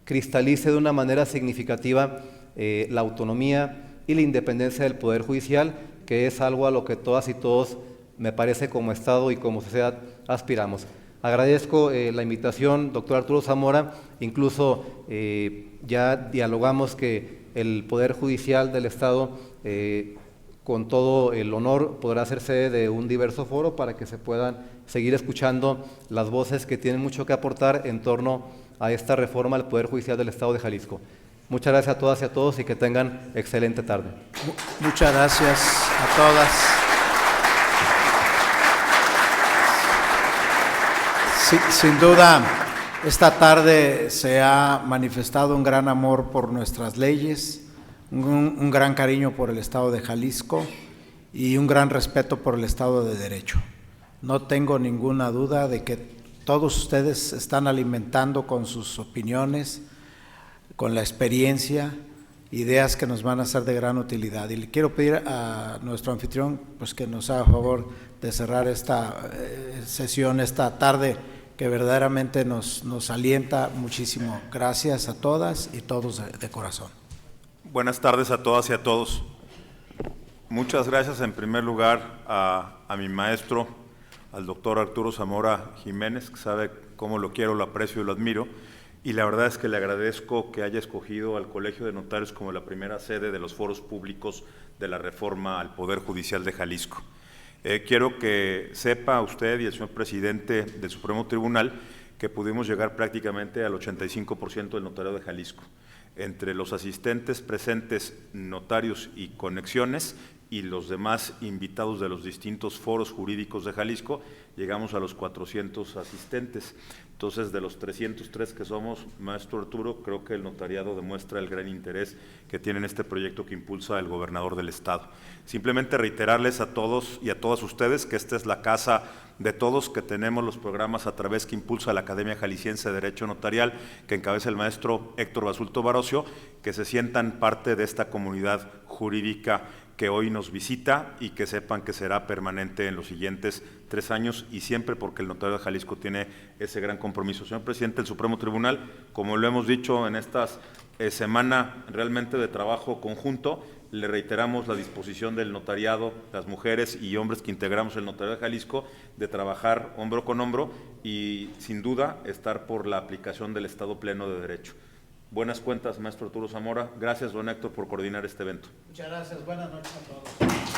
cristalice de una manera significativa la autonomía y la independencia del Poder Judicial, que es algo a lo que todas y todos, me parece, como Estado y como sociedad aspiramos. Agradezco la invitación, doctor Arturo Zamora, incluso ya dialogamos que el Poder Judicial del Estado, con todo el honor, podrá ser sede de un diverso foro para que se puedan seguir escuchando las voces que tienen mucho que aportar en torno a esta reforma al Poder Judicial del Estado de Jalisco. Muchas gracias a todas y a todos y que tengan excelente tarde. Muchas gracias a todas. Sí, sin duda, esta tarde se ha manifestado un gran amor por nuestras leyes, un gran cariño por el Estado de Jalisco y un gran respeto por el Estado de Derecho. No tengo ninguna duda de que todos ustedes están alimentando con sus opiniones, con la experiencia, ideas que nos van a ser de gran utilidad. Y le quiero pedir a nuestro anfitrión pues, que nos haga favor de cerrar esta sesión esta tarde, que verdaderamente nos alienta muchísimo. Gracias a todas y todos de corazón. Buenas tardes a todas y a todos. Muchas gracias en primer lugar a mi maestro, al doctor Arturo Zamora Jiménez, que sabe cómo lo quiero, lo aprecio y lo admiro, y la verdad es que le agradezco que haya escogido al Colegio de Notarios como la primera sede de los foros públicos de la reforma al Poder Judicial de Jalisco. Quiero que sepa usted y el señor presidente del Supremo Tribunal que pudimos llegar prácticamente al 85% del notariado de Jalisco. Entre los asistentes presentes, notarios y conexiones, y los demás invitados de los distintos foros jurídicos de Jalisco, llegamos a los 400 asistentes. Entonces, de los 303 que somos, maestro Arturo, creo que el notariado demuestra el gran interés que tiene en este proyecto que impulsa el gobernador del Estado. Simplemente reiterarles a todos y a todas ustedes que esta es la casa de todos, que tenemos los programas a través que impulsa la Academia Jalisciense de Derecho Notarial, que encabeza el maestro Héctor Basulto Barocio, que se sientan parte de esta comunidad jurídica que hoy nos visita y que sepan que será permanente en los siguientes 3 años y siempre, porque el notario de Jalisco tiene ese gran compromiso. Señor presidente del Supremo Tribunal, como lo hemos dicho en estas semana realmente de trabajo conjunto, le reiteramos la disposición del notariado, las mujeres y hombres que integramos el notariado de Jalisco, de trabajar hombro con hombro y sin duda estar por la aplicación del Estado pleno de derecho. Buenas cuentas, maestro Arturo Zamora. Gracias, don Héctor, por coordinar este evento. Muchas gracias. Buenas noches a todos.